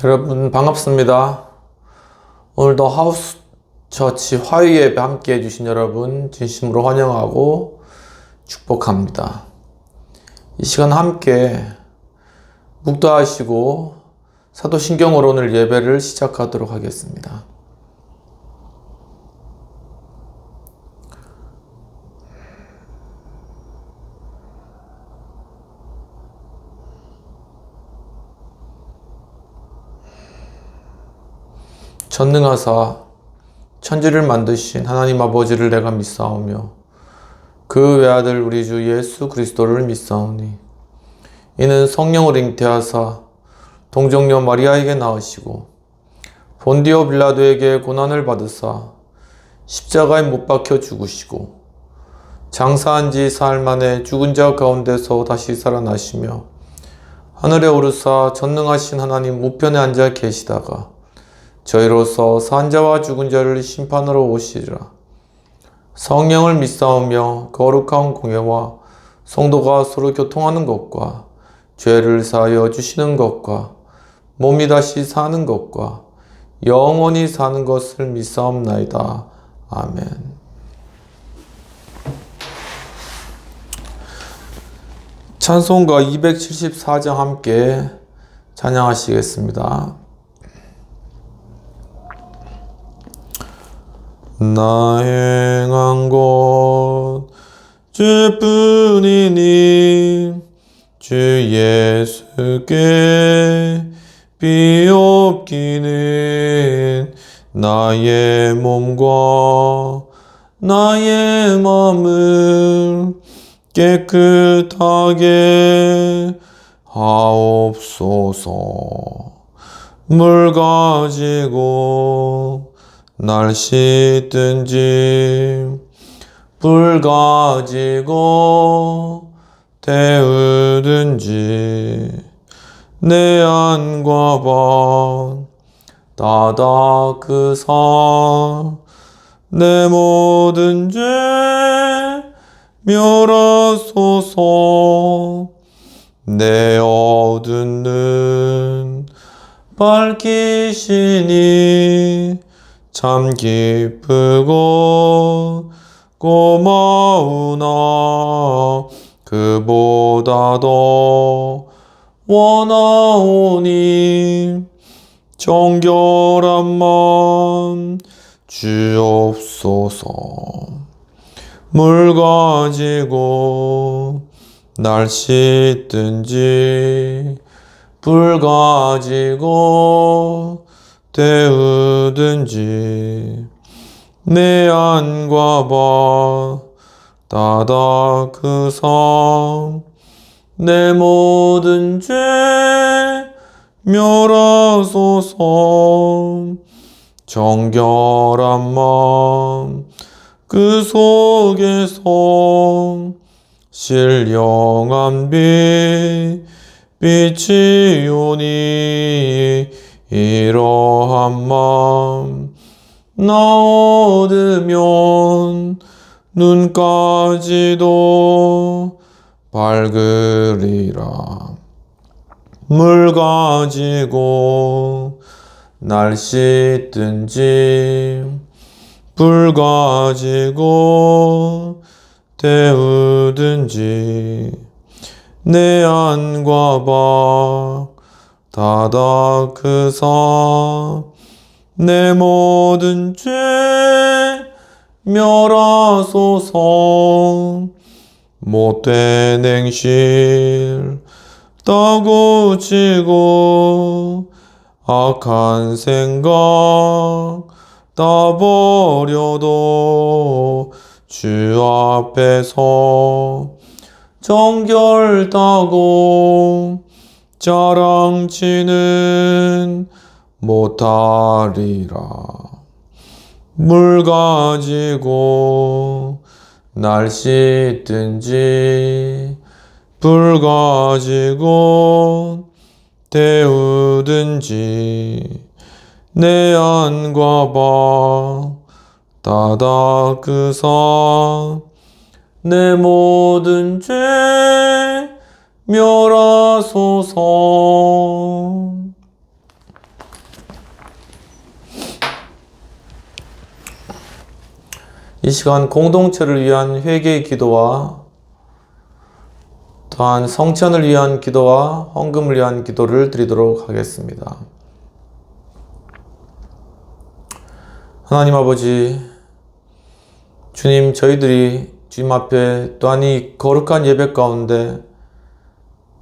여러분 반갑습니다. 오늘도 하우스 처치 화요 예배 함께 해주신 여러분 진심으로 환영하고 축복합니다. 이 시간 함께 묵도하시고 사도신경으로 오늘 예배를 시작하도록 하겠습니다. 전능하사 천지를 만드신 하나님 아버지를 내가 믿사오며 그 외아들 우리 주 예수 그리스도를 믿사오니 이는 성령을 잉태하사 동정녀 마리아에게 낳으시고 본디오 빌라도에게 고난을 받으사 십자가에 못 박혀 죽으시고 장사한 지 사흘 만에 죽은 자 가운데서 다시 살아나시며 하늘에 오르사 전능하신 하나님 우편에 앉아 계시다가 저희로서 산 자와 죽은 자를 심판하러 오시리라. 성령을 믿사오며 거룩한 공예와 성도가 서로 교통하는 것과 죄를 사하여 주시는 것과 몸이 다시 사는 것과 영원히 사는 것을 믿사옵나이다. 아멘. 찬송가 274장 함께 찬양하시겠습니다. 나 행한 것 죄뿐이니 주 예수께 비옵기는 나의 몸과 나의 마음을 깨끗하게 하옵소서. 물 가지고 날 씻든지 불 가지고 태우든지 내 안과 방 다 닦으사 내 모든 죄 멸하소서. 내 어두운 눈 밝히시니 참 기쁘고 고마우나 그보다 더 원하오니 정결한 마음 주옵소서. 물 가지고 날 씻든지 불 가지고 태우든지 내 안과 방 다 닦으사 내 모든 죄 멸하소서. 정결한 마음 그 속에서 신령한 빛이 오니 이러한 마음 나 얻으면 눈까지도 밝으리라. 물 가지고 날 씻든지 불 가지고 태우든지 내 안과 방 다 닦으사 내 모든 죄 멸하소서. 못된 행실 다 고치고 악한 생각 다 버려도 주 앞에서 정결다고 자랑치는 못하리라. 물 가지고 날 씻든지 불 가지고 태우든지 내 안과 방 다 닦으사 내 모든 죄 멸하소서. 이 시간 공동체를 위한 회개의 기도와 또한 성찬을 위한 기도와 헌금을 위한 기도를 드리도록 하겠습니다. 하나님 아버지, 주님, 저희들이 주님 앞에 또한 이 거룩한 예배 가운데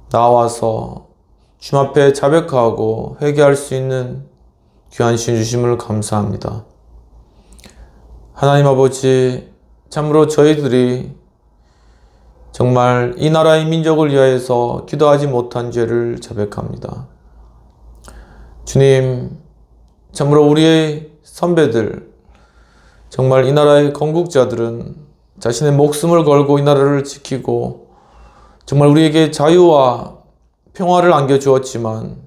나와서 주님 앞에 자백하고 회개할 수 있는 귀한 신 주심을 감사합니다. 하나님 아버지, 참으로 저희들이 정말 이 나라의 민족을 위하여서 기도하지 못한 죄를 자백합니다. 주님, 참으로 우리의 선배들, 정말 이 나라의 건국자들은 자신의 목숨을 걸고 이 나라를 지키고 정말 우리에게 자유와 평화를 안겨주었지만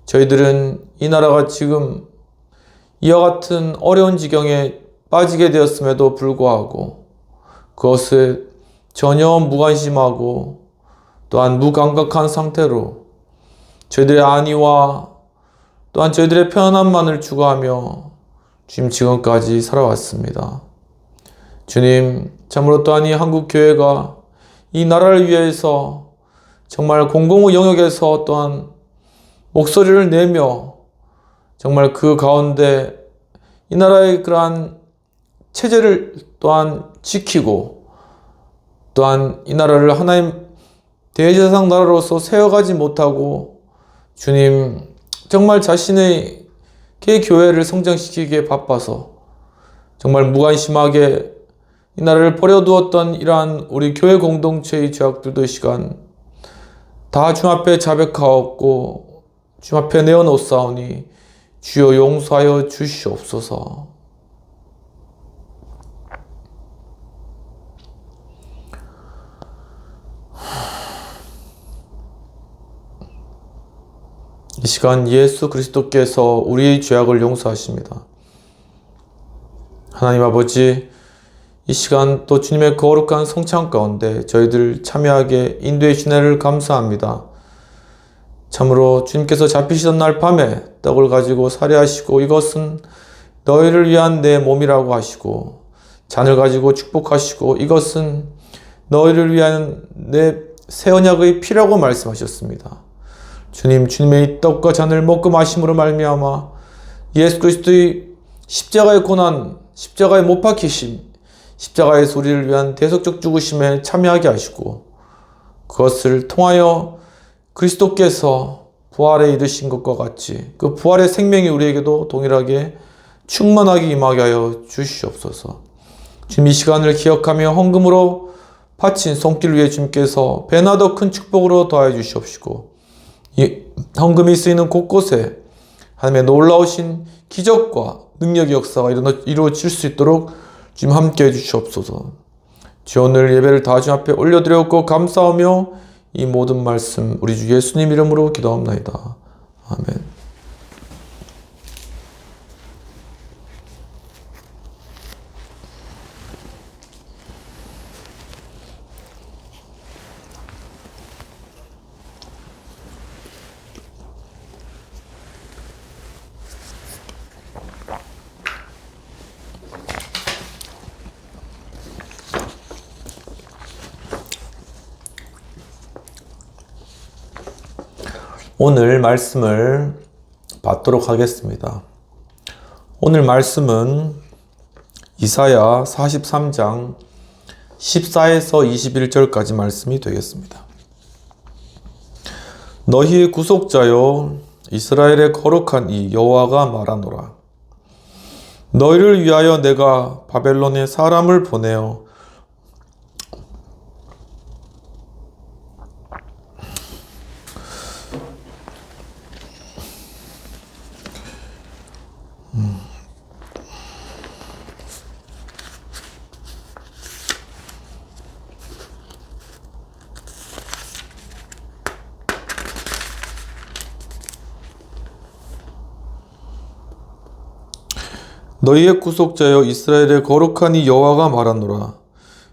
저희들은 이 나라가 지금 이와 같은 어려운 지경에 빠지게 되었음에도 불구하고 그것을 전혀 무관심하고 또한 무감각한 상태로 저희들의 안위와 또한 저희들의 편안함만을 추구하며 주님 지금까지 살아왔습니다. 주님, 참으로 또한 이 한국교회가 이 나라를 위해서 정말 공공의 영역에서 또한 목소리를 내며 정말 그 가운데 이 나라의 그러한 체제를 또한 지키고 또한 이 나라를 하나님 대제사장 나라로서 세워가지 못하고 주님 정말 자신의 교회를 성장시키기에 바빠서 정말 무관심하게 이 나라를 버려두었던 이러한 우리 교회 공동체의 죄악들도 이 시간 다 주님 앞에 자백하옵고 주님 앞에 내어놓사오니 주여 용서하여 주시옵소서. 이 시간 예수 그리스도께서 우리의 죄악을 용서하십니다. 하나님 아버지, 이 시간 또 주님의 거룩한 성찬 가운데 저희들 참여하게 인도해 주신 은혜를 감사합니다. 참으로 주님께서 잡히시던 날 밤에 떡을 가지고 살해하시고 이것은 너희를 위한 내 몸이라고 하시고 잔을 가지고 축복하시고 이것은 너희를 위한 내 새 언약의 피라고 말씀하셨습니다. 주님, 주님의 이 떡과 잔을 먹고 마심으로 말미암아 예수 그리스도의 십자가의 고난, 십자가의 못 박히심, 십자가의 소리를 위한 대속적 죽으심에 참여하게 하시고 그것을 통하여 그리스도께서 부활에 이르신 것과 같이 그 부활의 생명이 우리에게도 동일하게 충만하게 임하게 하여 주시옵소서. 주님, 이 시간을 기억하며 헌금으로 바친 손길 위에 주님께서 배나 더 큰 축복으로 더하여 주시옵시고 이 헌금이 쓰이는 곳곳에 하나님의 놀라우신 기적과 능력의 역사가 이루어질 수 있도록 주님 함께 해주시옵소서. 주 오늘 예배를 다 주님 앞에 올려드렸고 감사하며 이 모든 말씀 우리 주 예수님 이름으로 기도합나이다. 아멘. 오늘 말씀을 받도록 하겠습니다. 오늘 말씀은 이사야 43장 14에서 21절까지 말씀이 되겠습니다. 너희의 구속자여 이스라엘의 거룩한 이 여호와가 말하노라. 너희를 위하여 내가 바벨론에 사람을 보내어 너희의 구속자여 이스라엘의 거룩한 이 여호와가 말하노라.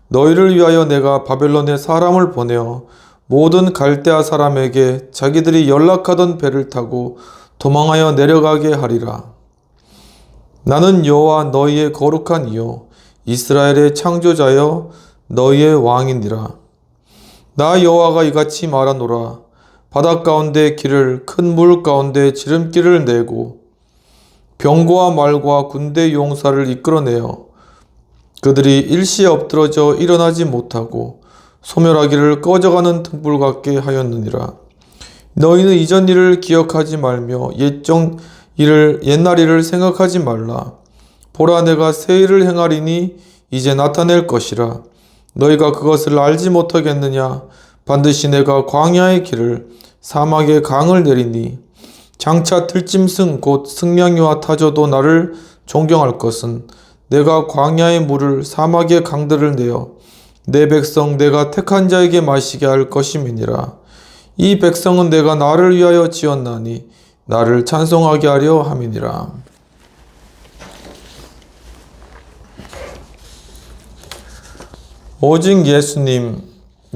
너희를 위하여 내가 바벨론에 사람을 보내어 모든 갈대아 사람에게 자기들이 연락하던 배를 타고 도망하여 내려가게 하리라. 나는 여호와 너희의 거룩한 이요 이스라엘의 창조자여 너희의 왕이니라. 나 여호와가 이같이 말하노라. 바다 가운데 길을 큰 물 가운데 지름길을 내고 병거와 말과 군대 용사를 이끌어내어 그들이 일시에 엎드러져 일어나지 못하고 소멸하기를 꺼져가는 등불 같게 하였느니라. 너희는 이전 일을 기억하지 말며 옛날 일을 생각하지 말라. 보라, 내가 새 일을 행하리니 이제 나타낼 것이라. 너희가 그것을 알지 못하겠느냐? 반드시 내가 광야의 길을 사막의 강을 내리니 장차 들짐승 곧 승냥이와 타조도 나를 존경할 것은 내가 광야의 물을 사막의 강들을 내어 내 백성 내가 택한 자에게 마시게 할 것임이니라. 이 백성은 내가 나를 위하여 지었나니 나를 찬송하게 하려 함이니라. 오직 예수님,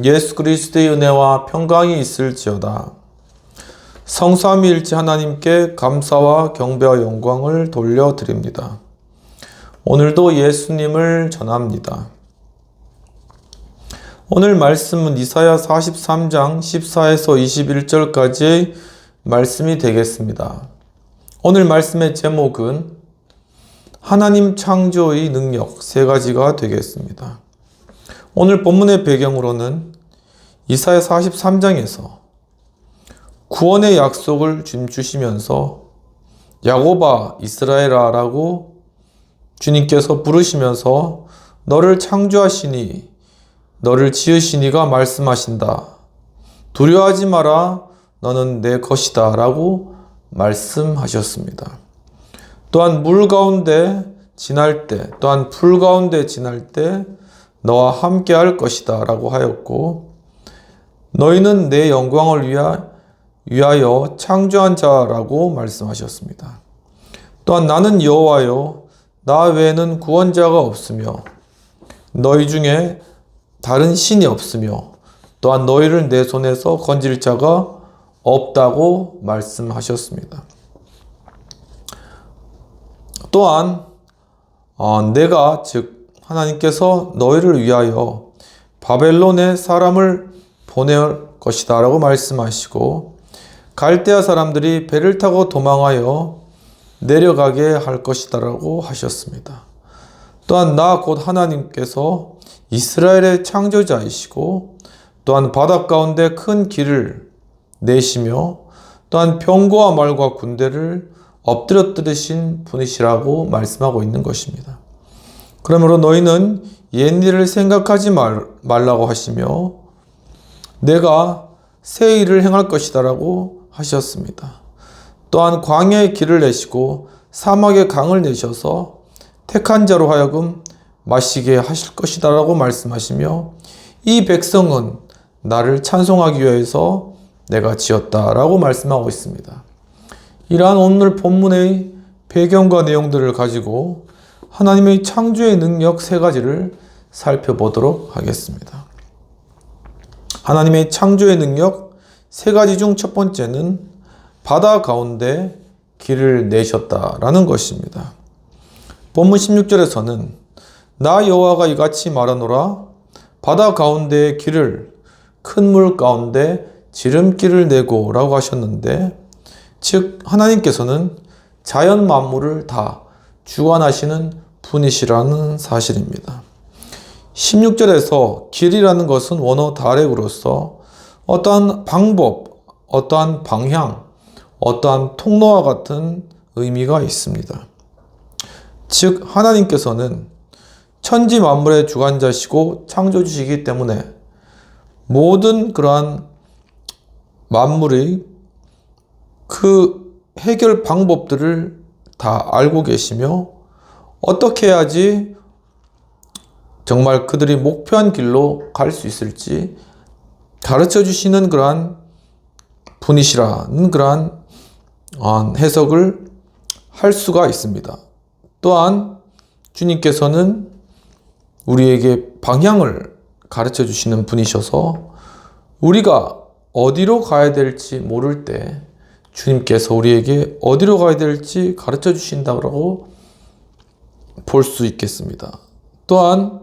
예수 그리스도의 은혜와 평강이 있을지어다. 성삼위일체 하나님께 감사와 경배와 영광을 돌려드립니다. 오늘도 예수님을 전합니다. 오늘 말씀은 이사야 43장 14에서 21절까지의 말씀이 되겠습니다. 오늘 말씀의 제목은 하나님 창조의 능력 3가지가 되겠습니다. 오늘 본문의 배경으로는 이사야 43장에서 구원의 약속을 주님 주시면서 야곱아 이스라엘아 라고 주님께서 부르시면서 너를 창조하시니 너를 지으시니가 말씀하신다. 두려워하지 마라. 너는 내 것이다 라고 말씀하셨습니다. 또한 물 가운데 지날 때 또한 풀 가운데 지날 때 너와 함께 할 것이다 라고 하였고 너희는 내 영광을 위하여 창조한 자라고 말씀하셨습니다. 또한 나는 여호와요 나 외에는 구원자가 없으며 너희 중에 다른 신이 없으며 또한 너희를 내 손에서 건질 자가 없다고 말씀하셨습니다. 또한 내가 즉 하나님께서 너희를 위하여 바벨론에 사람을 보낼 것이다 라고 말씀하시고 갈대아 사람들이 배를 타고 도망하여 내려가게 할 것이다 라고 하셨습니다. 또한 나 곧 하나님께서 이스라엘의 창조자이시고 또한 바다 가운데 큰 길을 내시며 또한 병거와 말과 군대를 엎드려뜨리신 분이시라고 말씀하고 있는 것입니다. 그러므로 너희는 옛일을 생각하지 말라고 하시며 내가 새 일을 행할 것이다 라고 하셨습니다. 또한 광야의 길을 내시고 사막의 강을 내셔서 택한 자로 하여금 마시게 하실 것이다 라고 말씀하시며 이 백성은 나를 찬송하기 위해서 내가 지었다 라고 말씀하고 있습니다. 이러한 오늘 본문의 배경과 내용들을 가지고 하나님의 창조의 능력 3가지를 살펴보도록 하겠습니다. 하나님의 창조의 능력 3가지 중 첫 번째는 바다 가운데 길을 내셨다라는 것입니다. 본문 16절에서는 나 여호와가 이같이 말하노라 바다 가운데 길을 큰 물 가운데 지름길을 내고 라고 하셨는데 즉 하나님께서는 자연 만물을 다 주관하시는 분이시라는 사실입니다. 16절에서 길이라는 것은 원어 다렉으로서 어떠한 방법, 어떠한 방향, 어떠한 통로와 같은 의미가 있습니다. 즉 하나님께서는 천지 만물의 주관자시고 창조주시기 때문에 모든 그러한 만물의 그 해결 방법들을 다 알고 계시며 어떻게 해야지 정말 그들이 목표한 길로 갈 수 있을지 가르쳐 주시는 그러한 분이시라는 그러한 해석을 할 수가 있습니다. 또한 주님께서는 우리에게 방향을 가르쳐 주시는 분이셔서 우리가 어디로 가야 될지 모를 때 주님께서 우리에게 어디로 가야 될지 가르쳐 주신다고 볼 수 있겠습니다. 또한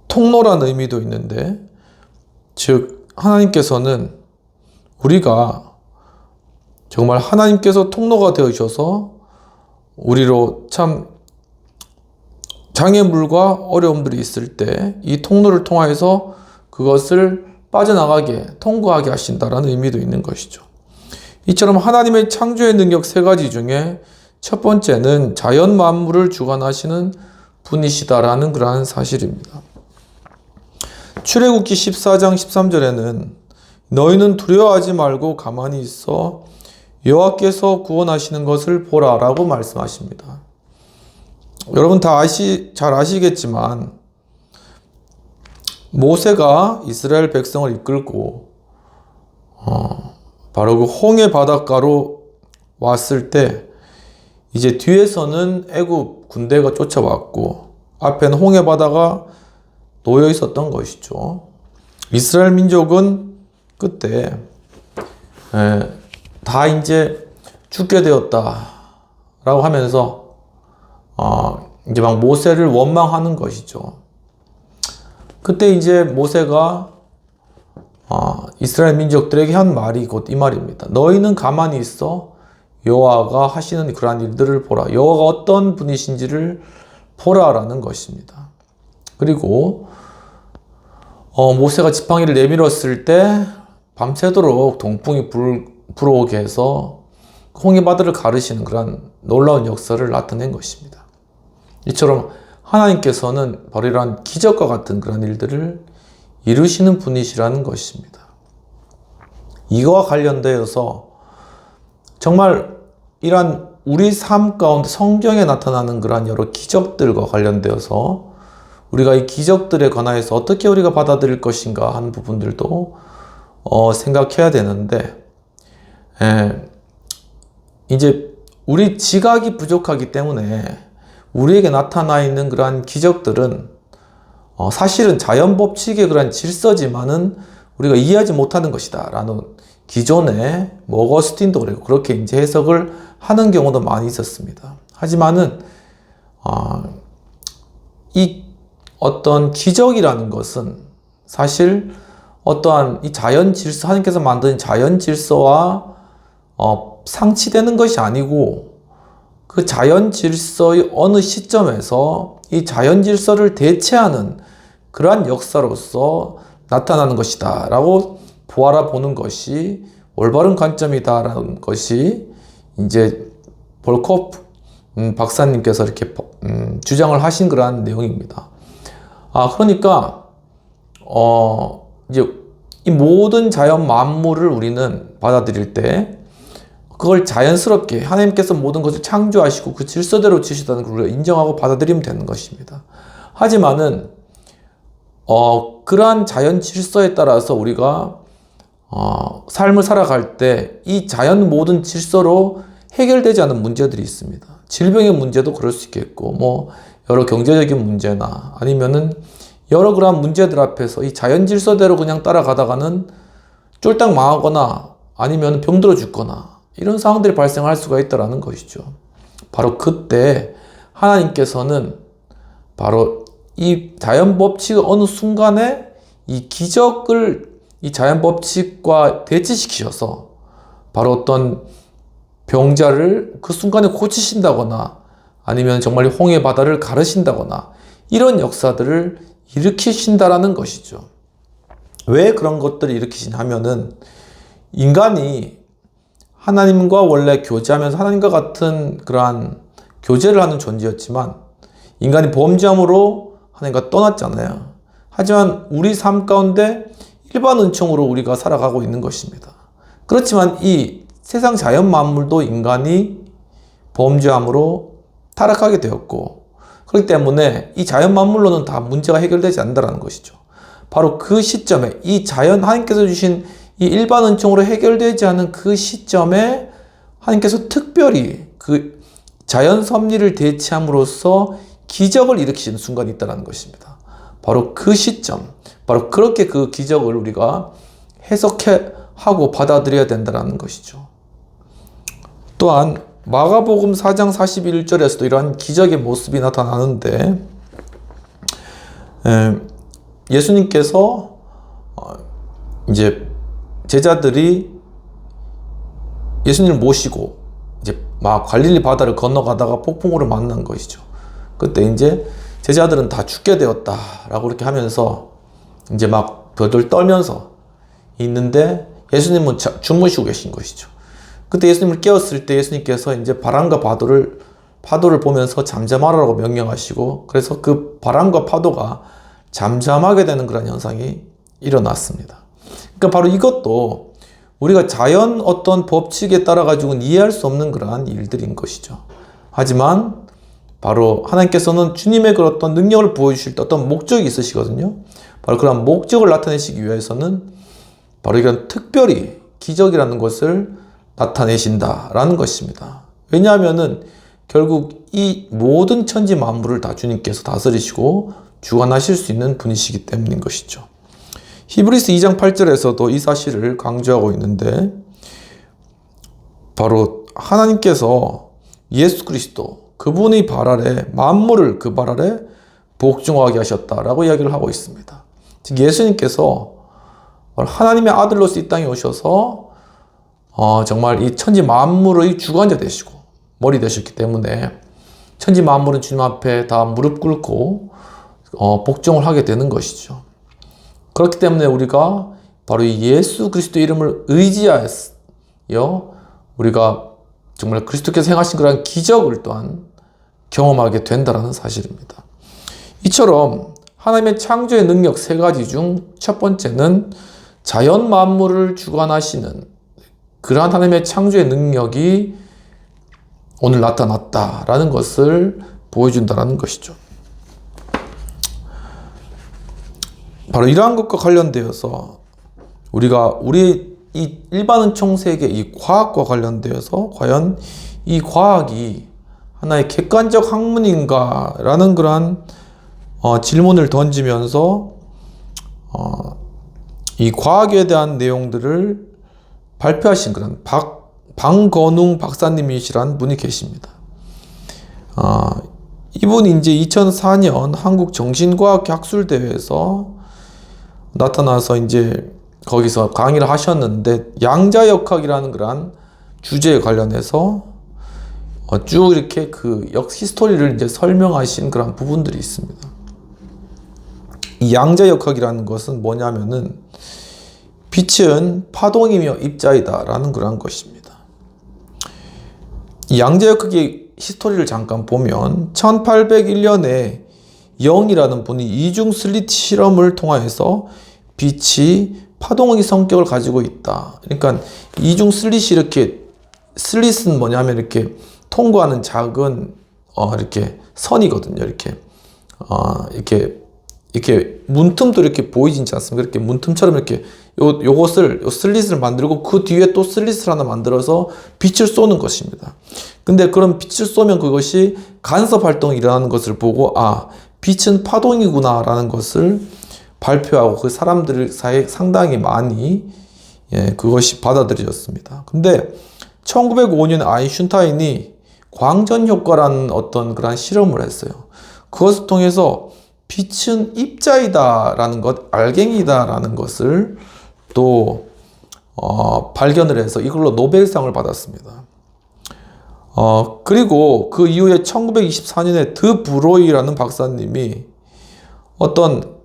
통로라는 의미도 있는데, 즉 하나님께서는 우리가 정말 하나님께서 통로가 되어주셔서 우리로 참 장애물과 어려움들이 있을 때 이 통로를 통하여서 그것을 빠져나가게 통과하게 하신다라는 의미도 있는 것이죠. 이처럼 하나님의 창조의 능력 세 가지 중에 첫 번째는 자연 만물을 주관하시는 분이시다라는 그러한 사실입니다. 출애굽기 14장 13절에는 너희는 두려워하지 말고 가만히 있어 여호와께서 구원하시는 것을 보라 라고 말씀하십니다. 여러분 다 잘 아시겠지만 모세가 이스라엘 백성을 이끌고 바로 그 홍해 바닷가로 왔을 때 이제 뒤에서는 애굽 군대가 쫓아왔고 앞에는 홍해 바다가 놓여 있었던 것이죠. 이스라엘 민족은 그때 다 이제 죽게 되었다 라고 하면서 이제 막 모세를 원망하는 것이죠. 그때 이제 모세가 이스라엘 민족들에게 한 말이 곧 이 말입니다. 너희는 가만히 있어 여호와가 하시는 그러한 일들을 보라. 여호와가 어떤 분이신지를 보라라는 것입니다. 그리고 모세가 지팡이를 내밀었을 때 밤새도록 동풍이 불어오게 해서 홍해바다를 가르시는 그런 놀라운 역사를 나타낸 것입니다. 이처럼 하나님께서는 바로 이러한 기적과 같은 그런 일들을 이루시는 분이시라는 것입니다. 이거와 관련되어서 정말 이러한 우리 삶 가운데 성경에 나타나는 그러한 여러 기적들과 관련되어서 우리가 이 기적들에 관하여서 어떻게 우리가 받아들일 것인가 하는 부분들도 생각해야 되는데, 이제 우리 지각이 부족하기 때문에 우리에게 나타나 있는 그러한 기적들은 사실은 자연 법칙의 그러한 질서지만은 우리가 이해하지 못하는 것이다 라는 기존에 어거스틴도 그래요. 그렇게 이제 해석을 하는 경우도 많이 있었습니다. 하지만은 이 어떤 기적이라는 것은 사실 어떠한 이 자연 질서, 하나님께서 만든 자연 질서와 상치되는 것이 아니고 그 자연 질서의 어느 시점에서 이 자연 질서를 대체하는 그러한 역사로서 나타나는 것이다 라고 보아라보는 것이 올바른 관점이다 라는 것이 이제 볼코프 박사님께서 이렇게 주장을 하신 그러한 내용입니다. 그러니까 이제 이 모든 자연 만물을 우리는 받아들일 때 그걸 자연스럽게 하나님께서 모든 것을 창조하시고 그 질서대로 지시다는 걸 우리가 인정하고 받아들이면 되는 것입니다. 하지만은 그러한 자연 질서에 따라서 우리가 삶을 살아갈 때 이 자연 모든 질서로 해결되지 않은 문제들이 있습니다. 질병의 문제도 그럴 수 있겠고, 뭐 여러 경제적인 문제나 아니면은 여러 그러한 문제들 앞에서 이 자연 질서대로 그냥 따라가다가는 쫄딱 망하거나 아니면 병들어 죽거나 이런 상황들이 발생할 수가 있다는 것이죠. 바로 그때 하나님께서는 바로 이 자연 법칙의 어느 순간에 이 기적을 이 자연 법칙과 대치시키셔서 바로 어떤 병자를 그 순간에 고치신다거나 아니면 정말 홍해 바다를 가르신다거나 이런 역사들을 일으키신다라는 것이죠. 왜 그런 것들을 일으키시냐 하면은 인간이 하나님과 원래 교제하면서 하나님과 같은 그러한 교제를 하는 존재였지만 인간이 범죄함으로 하나님과 떠났잖아요. 하지만 우리 삶 가운데 일반 은총으로 우리가 살아가고 있는 것입니다. 그렇지만 이 세상 자연 만물도 인간이 범죄함으로 타락하게 되었고, 그렇기 때문에 이 자연 만물로는 다 문제가 해결되지 않는다는 것이죠. 바로 그 시점에 이 자연, 하나님께서 주신 이 일반 은총으로 해결되지 않은 그 시점에 하나님께서 특별히 그 자연 섭리를 대체함으로써 기적을 일으키시는 순간이 있다는 것입니다. 바로 그 시점, 바로 그렇게 그 기적을 우리가 해석하고 받아들여야 된다는 것이죠. 또한 마가복음 4장 41절에서도 이러한 기적의 모습이 나타나는데, 예수님께서 이제 제자들이 예수님을 모시고 이제 막 갈릴리 바다를 건너가다가 폭풍우를 만난 것이죠. 그때 이제 제자들은 다 죽게 되었다라고 이렇게 하면서 이제 막 벌벌 떨면서 있는데 예수님은 주무시고 계신 것이죠. 그때 예수님을 깨웠을 때 예수님께서 이제 바람과 파도를 보면서 잠잠하라고 명령하시고, 그래서 그 바람과 파도가 잠잠하게 되는 그런 현상이 일어났습니다. 그러니까 바로 이것도 우리가 자연 어떤 법칙에 따라 가지고는 이해할 수 없는 그러한 일들인 것이죠. 하지만 바로 하나님께서는 주님의 그런 어떤 능력을 보여주실 때 어떤 목적이 있으시거든요. 바로 그런 목적을 나타내시기 위해서는 바로 이런 특별히 기적이라는 것을 나타내신다라는 것입니다. 왜냐하면은 결국 이 모든 천지 만물을 다 주님께서 다스리시고 주관하실 수 있는 분이시기 때문인 것이죠. 히브리서 2장 8절에서도 이 사실을 강조하고 있는데, 바로 하나님께서 예수 그리스도 그분의 발 아래 만물을 그 발 아래 복종하게 하셨다라고 이야기를 하고 있습니다. 즉 예수님께서 하나님의 아들로서 이 땅에 오셔서 정말 이 천지 만물의 주관자 되시고 머리 되셨기 때문에 천지 만물은 주님 앞에 다 무릎 꿇고 복종을 하게 되는 것이죠. 그렇기 때문에 우리가 바로 이 예수 그리스도 이름을 의지하여 우리가 정말 그리스도께서 행하신 그런 기적을 또한 경험하게 된다는 사실입니다. 이처럼 하나님의 창조의 능력 세 가지 중 첫 번째는 자연 만물을 주관하시는 그러한 하나님의 창조의 능력이 오늘 나타났다라는 것을 보여준다는 것이죠. 바로 이러한 것과 관련되어서 우리가 우리 이 일반은 총세계 이 과학과 관련되어서 과연 이 과학이 하나의 객관적 학문인가 라는 그러한 질문을 던지면서 이 과학에 대한 내용들을 발표하신 그런 방건웅 박사님이시란 분이 계십니다. 이분이 이제 2004년 한국정신과학학술대회에서 나타나서 이제 거기서 강의를 하셨는데, 양자역학이라는 그런 주제에 관련해서 쭉 이렇게 그 히스토리를 이제 설명하신 그런 부분들이 있습니다. 이 양자역학이라는 것은 뭐냐면은 빛은 파동이며 입자이다라는 그런 것입니다. 이 양자역학의 히스토리를 잠깐 보면 1801년에 영이라는 분이 이중 슬릿 실험을 통하여서 빛이 파동의 성격을 가지고 있다. 그러니까 이중 슬릿이 이렇게, 슬릿은 뭐냐면 이렇게 통과하는 작은 이렇게 선이거든요. 이렇게 문틈도 이렇게 보이지 않습니까? 이렇게 문틈처럼 이렇게 요 슬릿을 만들고 그 뒤에 또 슬릿을 하나 만들어서 빛을 쏘는 것입니다. 근데 그런 빛을 쏘면 그것이 간섭 활동이 일어나는 것을 보고 빛은 파동이구나 라는 것을 발표하고 그 사람들 사이에 상당히 많이 그것이 받아들여졌습니다. 근데 1905년에 아인슈타인이 광전 효과라는 어떤 그런 실험을 했어요. 그것을 통해서 빛은 입자이다라는 것, 알갱이다라는 것을 또 발견을 해서 이걸로 노벨상을 받았습니다. 그리고 그 이후에 1924년에 드 브로이라는 박사님이 어떤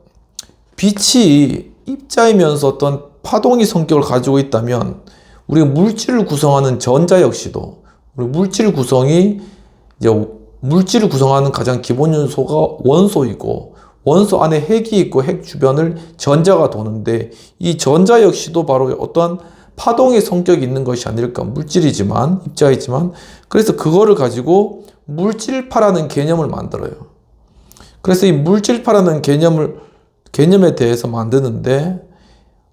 빛이 입자이면서 어떤 파동의 성격을 가지고 있다면 우리가 물질을 구성하는 전자 역시도 우리 물질 구성이 이제 물질을 구성하는 가장 기본 요소가 원소이고, 원소 안에 핵이 있고 핵 주변을 전자가 도는데 이 전자 역시도 바로 어떤 파동의 성격이 있는 것이 아닐까. 물질이지만, 입자이지만, 그래서 그거를 가지고 물질파라는 개념을 만들어요. 그래서 이 물질파라는 개념에 대해서 만드는데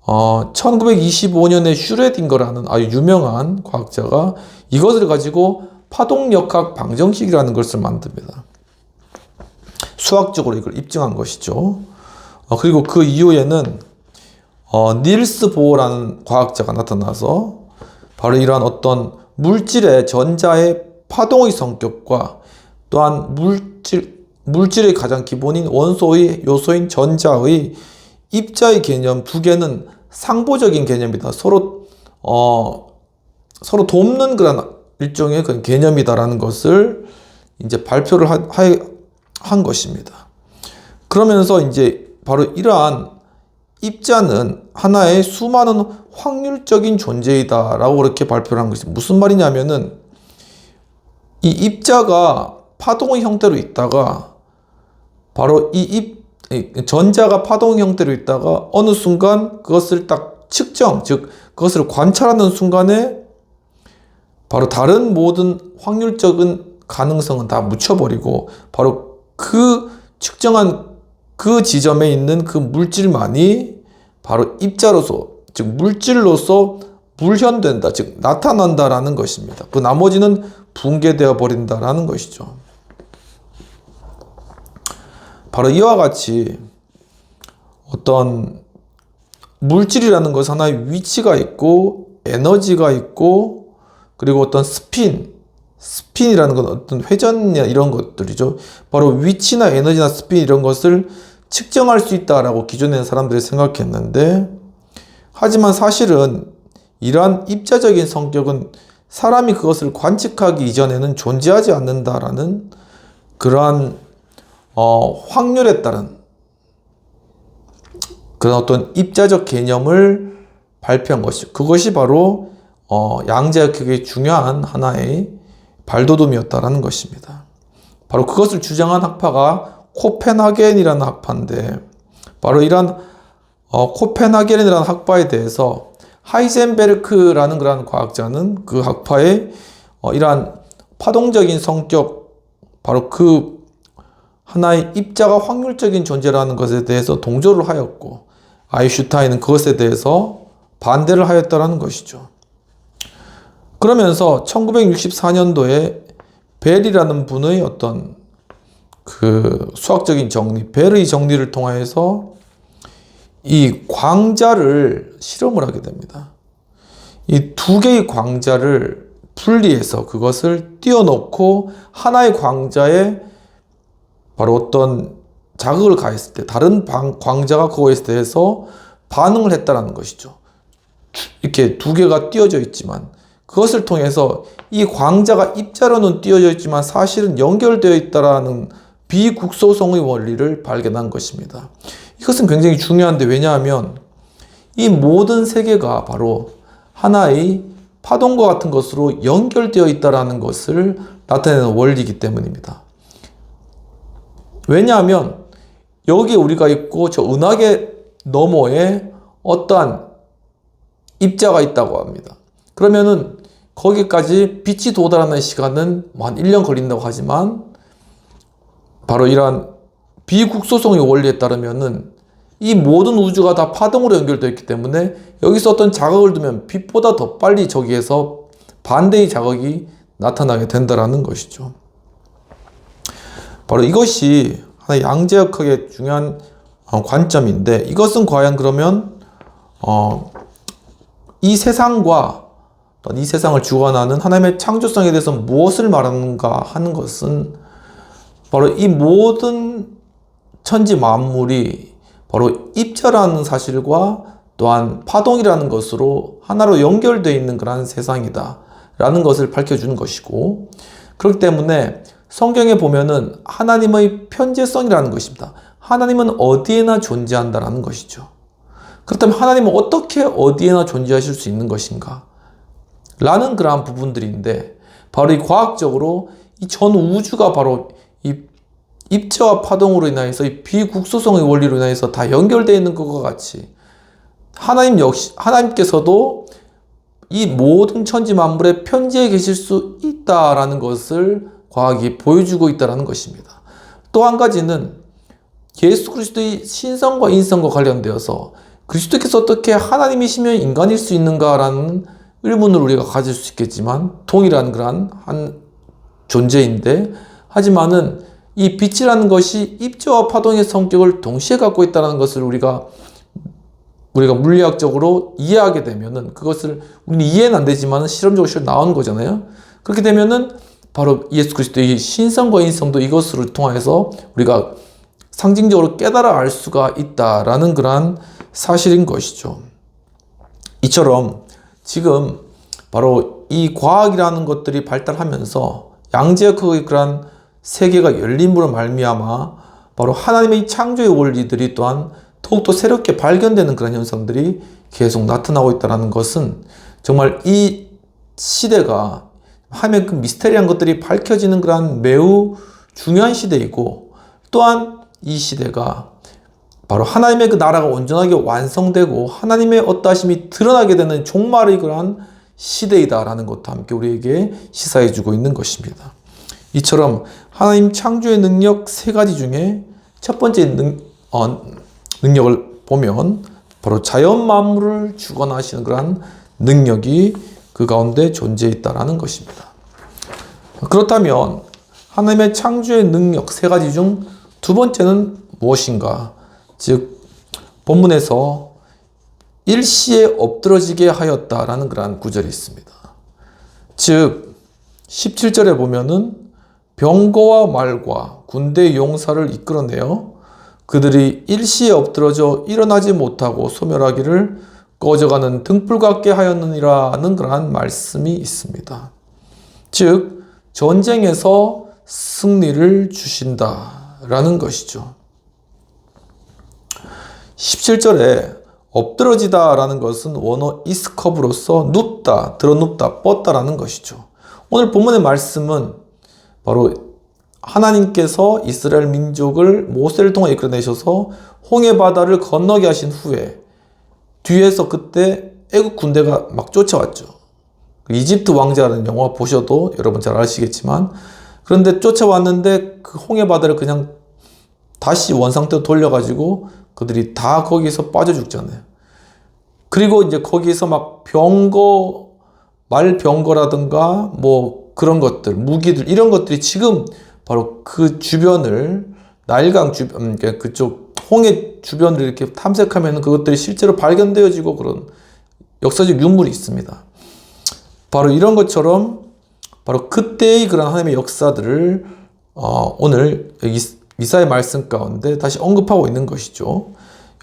1925년에 슈레딩거라는 아주 유명한 과학자가 이것을 가지고 파동역학 방정식이라는 것을 만듭니다. 수학적으로 이걸 입증한 것이죠. 그리고 그 이후에는 닐스 보어라는 과학자가 나타나서 바로 이러한 어떤 물질의 전자의 파동의 성격과 또한 물질의 가장 기본인 원소의 요소인 전자의 입자의 개념 두 개는 상보적인 개념이다. 서로 돕는 그런 일종의 그런 개념이다라는 것을 이제 발표를 한 것입니다. 그러면서 이제 바로 이러한 입자는 하나의 수많은 확률적인 존재이다라고 그렇게 발표를 한 것입니다. 무슨 말이냐면은 이 입자가 파동의 형태로 있다가 바로 전자가 파동 형태로 있다가 어느 순간 그것을 딱 측정, 즉 그것을 관찰하는 순간에 바로 다른 모든 확률적인 가능성은 다 묻혀버리고 바로 그 측정한 그 지점에 있는 그 물질만이 바로 입자로서, 즉 물질로서 불현된다, 즉 나타난다라는 것입니다. 그 나머지는 붕괴되어 버린다라는 것이죠. 바로 이와 같이 어떤 물질이라는 것은 하나의 위치가 있고 에너지가 있고 그리고 어떤 스핀이라는 건 어떤 회전이나 이런 것들이죠. 바로 위치나 에너지나 스핀 이런 것을 측정할 수 있다라고 기존의 사람들이 생각했는데, 하지만 사실은 이러한 입자적인 성격은 사람이 그것을 관측하기 이전에는 존재하지 않는다라는 그러한 확률에 따른 그런 어떤 입자적 개념을 발표한 것이죠. 그것이 바로 양자역학의 중요한 하나의 발돋움이었다라는 것입니다. 바로 그것을 주장한 학파가 코펜하겐이라는 학파인데, 바로 이러한 코펜하겐이라는 학파에 대해서 하이젠베르크라는 그러한 과학자는 그 학파의 이러한 파동적인 성격, 바로 그 하나의 입자가 확률적인 존재라는 것에 대해서 동조를 하였고, 아인슈타인은 그것에 대해서 반대를 하였다는 것이죠. 그러면서 1964년도에 벨이라는 분의 어떤 그 수학적인 정리, 벨의 정리를 통하여서 이 광자를 실험을 하게 됩니다. 이 두 개의 광자를 분리해서 그것을 띄워놓고 하나의 광자에 바로 어떤 자극을 가했을 때 다른 광자가 그거에 대해서 반응을 했다는 것이죠. 이렇게 두 개가 띄어져 있지만 그것을 통해서 이 광자가 입자로는 띄어져 있지만 사실은 연결되어 있다라는 비국소성의 원리를 발견한 것입니다. 이것은 굉장히 중요한데, 왜냐하면 이 모든 세계가 바로 하나의 파동과 같은 것으로 연결되어 있다라는 것을 나타내는 원리이기 때문입니다. 왜냐하면 여기에 우리가 있고 저 은하계 너머에 어떠한 입자가 있다고 합니다. 그러면은 거기까지 빛이 도달하는 시간은 한 1년 걸린다고 하지만, 바로 이러한 비국소성의 원리에 따르면은 이 모든 우주가 다 파동으로 연결되어 있기 때문에 여기서 어떤 자극을 두면 빛보다 더 빨리 저기에서 반대의 자극이 나타나게 된다는 것이죠. 바로 이것이 하나의 양자역학의 중요한 관점인데, 이것은 과연 그러면 이 세상과 이 세상을 주관하는 하나님의 창조성에 대해서 무엇을 말하는가 하는 것은 바로 이 모든 천지 만물이 바로 입자라는 사실과 또한 파동이라는 것으로 하나로 연결되어 있는 그런 세상이다 라는 것을 밝혀주는 것이고, 그렇기 때문에 성경에 보면은 하나님의 편재성이라는 것입니다. 하나님은 어디에나 존재한다라는 것이죠. 그렇다면 하나님은 어떻게 어디에나 존재하실 수 있는 것인가? 라는 그러한 부분들인데, 바로 이 과학적으로 이 전 우주가 바로 이 입자와 파동으로 인하여서 이 비국소성의 원리로 인하여서 다 연결되어 있는 것과 같이 하나님께서도 이 모든 천지 만물에 편지해 계실 수 있다라는 것을 과학이 보여주고 있다는 것입니다. 또 한 가지는 예수 그리스도의 신성과 인성과 관련되어서 그리스도께서 어떻게 하나님이시며 인간일 수 있는가라는 의문을 우리가 가질 수 있겠지만, 동일한 그러한 한 존재인데, 하지만은 이 빛이라는 것이 입자와 파동의 성격을 동시에 갖고 있다는 것을 우리가 물리학적으로 이해하게 되면은, 그것을 우리는 이해는 안 되지만 실험적으로 나오는 거잖아요. 그렇게 되면은 바로 예수 그리스도의 신성과 인성도 이것을 통해서 우리가 상징적으로 깨달아 알 수가 있다라는 그러한 사실인 것이죠. 이처럼 지금 바로 이 과학이라는 것들이 발달하면서 양자역학의 그러한 세계가 열림으로 말미암아 바로 하나님의 창조의 원리들이 또한 더욱더 새롭게 발견되는 그런 현상들이 계속 나타나고 있다는 것은 정말 이 시대가 하면 그 미스테리한 것들이 밝혀지는 그런 매우 중요한 시대이고, 또한 이 시대가 바로 하나님의 그 나라가 온전하게 완성되고 하나님의 어떠하심이 드러나게 되는 종말의 그러한 시대이다라는 것도 함께 우리에게 시사해 주고 있는 것입니다. 이처럼 하나님 창조의 능력 세 가지 중에 첫 번째 능력을 보면 바로 자연 만물을 주관하시는 그러한 능력이 그 가운데 존재해 있다는 것입니다. 그렇다면 하나님의 창조의 능력 세 가지 중 두 번째는 무엇인가? 즉 본문에서 일시에 엎드러지게 하였다라는 그러한 구절이 있습니다. 즉 17절에 보면은 병거와 말과 군대 용사를 이끌어내어 그들이 일시에 엎드러져 일어나지 못하고 소멸하기를 꺼져가는 등불 같게 하였느니라는 그러한 말씀이 있습니다. 즉 전쟁에서 승리를 주신다라는 것이죠. 17절에 엎드러지다라는 것은 원어 이스커브로서 눕다, 드러눕다, 뻗다라는 것이죠. 오늘 본문의 말씀은 바로 하나님께서 이스라엘 민족을 모세를 통해 이끌어내셔서 홍해 바다를 건너게 하신 후에 뒤에서 그때 애국 군대가 막 쫓아왔죠. 이집트 왕자라는 영화 보셔도 여러분 잘 아시겠지만, 그런데 쫓아왔는데 그 홍해 바다를 그냥 다시 원상태로 돌려가지고 그들이 다 거기서 빠져 죽잖아요. 그리고 이제 거기서 막 말병거라든가 뭐 그런 것들, 무기들, 이런 것들이 지금 바로 그 주변을, 나일강 주변, 그쪽 홍해 주변을 이렇게 탐색하면 그것들이 실제로 발견되어지고 그런 역사적 유물이 있습니다. 바로 이런 것처럼 바로 그때의 그런 하나님의 역사들을 오늘 여기 이사야의 말씀 가운데 다시 언급하고 있는 것이죠.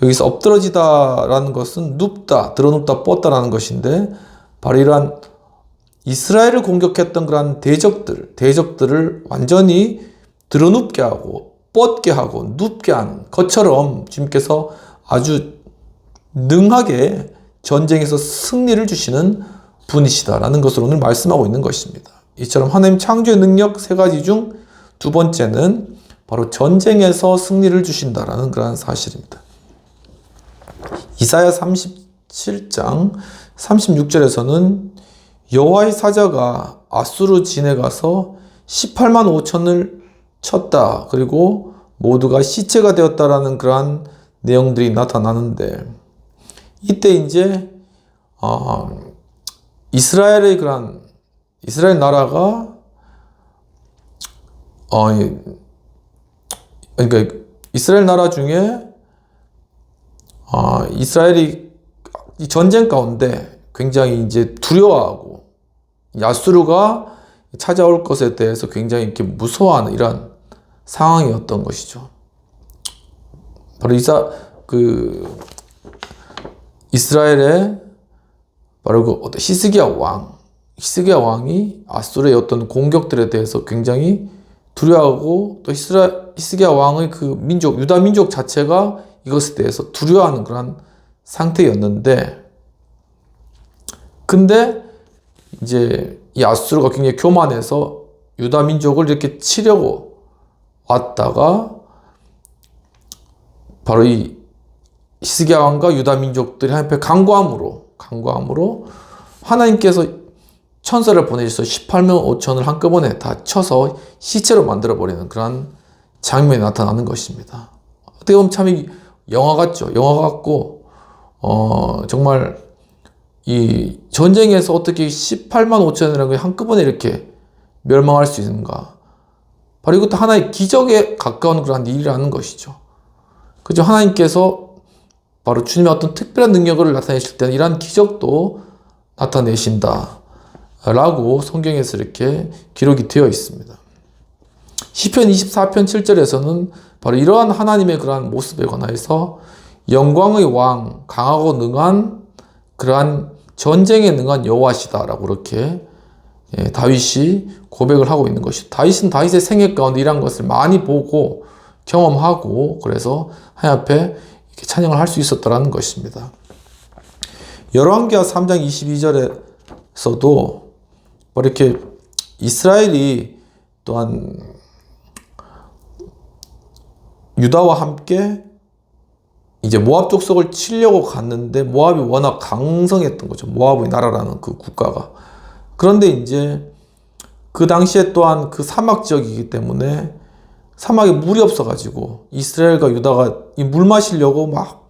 여기서 엎드러지다라는 것은 눕다, 드러눕다, 뻗다라는 것인데, 바로 이러한 이스라엘을 공격했던 그러한 대적들을 완전히 드러눕게 하고 뻗게 하고 눕게 하는 것처럼 주님께서 아주 능하게 전쟁에서 승리를 주시는 분이시다라는 것을 오늘 말씀하고 있는 것입니다. 이처럼 하나님 창조의 능력 세 가지 중 두 번째는 바로 전쟁에서 승리를 주신다라는 그런 사실입니다. 이사야 37장 36절에서는 여호와의 사자가 아수르 진에 가서 18만 5천을 쳤다. 그리고 모두가 시체가 되었다라는 그러한 내용들이 나타나는데, 이때 이제 이스라엘 나라가 그러니까 이스라엘 나라 중에 이스라엘이 이 전쟁 가운데 굉장히 이제 두려워하고 야수르가 찾아올 것에 대해서 굉장히 이렇게 무서워하는 이런 상황이었던 것이죠. 바로 이스라엘의 바로 그 히스기야 왕이 아수르의 어떤 공격들에 대해서 굉장히 두려워하고, 또 히스기야 왕의 그 민족, 유다 민족 자체가 이것에 대해서 두려워하는 그런 상태였는데, 근데 이제 이 아수르가 굉장히 교만해서 유다 민족을 이렇게 치려고 왔다가 바로 이 히스기야 왕과 유다 민족들이 하나님 앞에 간구함으로 하나님께서 천사를 보내셔서 18만 5천을 한꺼번에 다 쳐서 시체로 만들어버리는 그런 장면이 나타나는 것입니다. 어떻게 보면 참 영화 같죠. 영화 같고 정말 이 전쟁에서 어떻게 18만 5천이라는 게 한꺼번에 이렇게 멸망할 수 있는가. 바로 이것도 하나의 기적에 가까운 그런 일이라는 것이죠. 그죠? 하나님께서 바로 주님의 어떤 특별한 능력을 나타내실 때는 이러한 기적도 나타내신다 라고 성경에서 이렇게 기록이 되어 있습니다. 시편 24편 7절에서는 바로 이러한 하나님의 그러한 모습에 관하여서 영광의 왕, 강하고 능한 그러한 전쟁에 능한 여호와시다라고 이렇게 다윗이 고백을 하고 있는 것이죠. 다윗은 다윗의 생애 가운데 이러한 것을 많이 보고 경험하고 그래서 하나님 앞에 이렇게 찬양을 할 수 있었다는 것입니다. 열왕기하 3장 22절에서도 이렇게 이스라엘이 또한 유다와 함께 이제 모압 족속을 치려고 갔는데 모압이 워낙 강성했던 거죠. 모압의 나라라는 그 국가가. 그런데 이제 그 당시에 또한 그 사막 지역이기 때문에 사막에 물이 없어가지고 이스라엘과 유다가 이 물 마시려고 막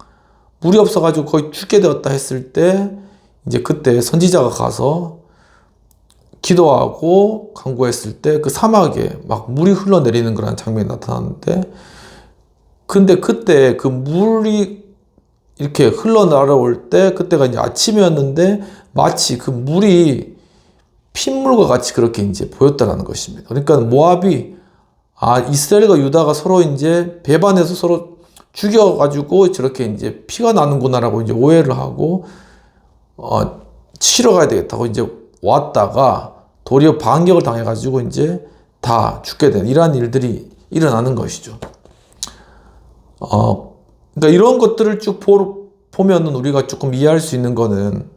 물이 없어가지고 거의 죽게 되었다 했을 때 이제 그때 선지자가 가서 기도하고 간구했을 때 그 사막에 막 물이 흘러내리는 그런 장면이 나타났는데 근데 그때 그 물이 이렇게 흘러나올 때 그때가 이제 아침이었는데 마치 그 물이 핏물과 같이 그렇게 이제 보였다는 것입니다. 그러니까 모압이 이스라엘과 유다가 서로 이제 배반해서 서로 죽여가지고 저렇게 이제 피가 나는구나라고 이제 오해를 하고 치러 가야 되겠다고 이제 왔다가 도리어 반격을 당해가지고 이제 다 죽게 된 이러한 일들이 일어나는 것이죠. 그러니까 이런 것들을 쭉 보면은 우리가 조금 이해할 수 있는 거는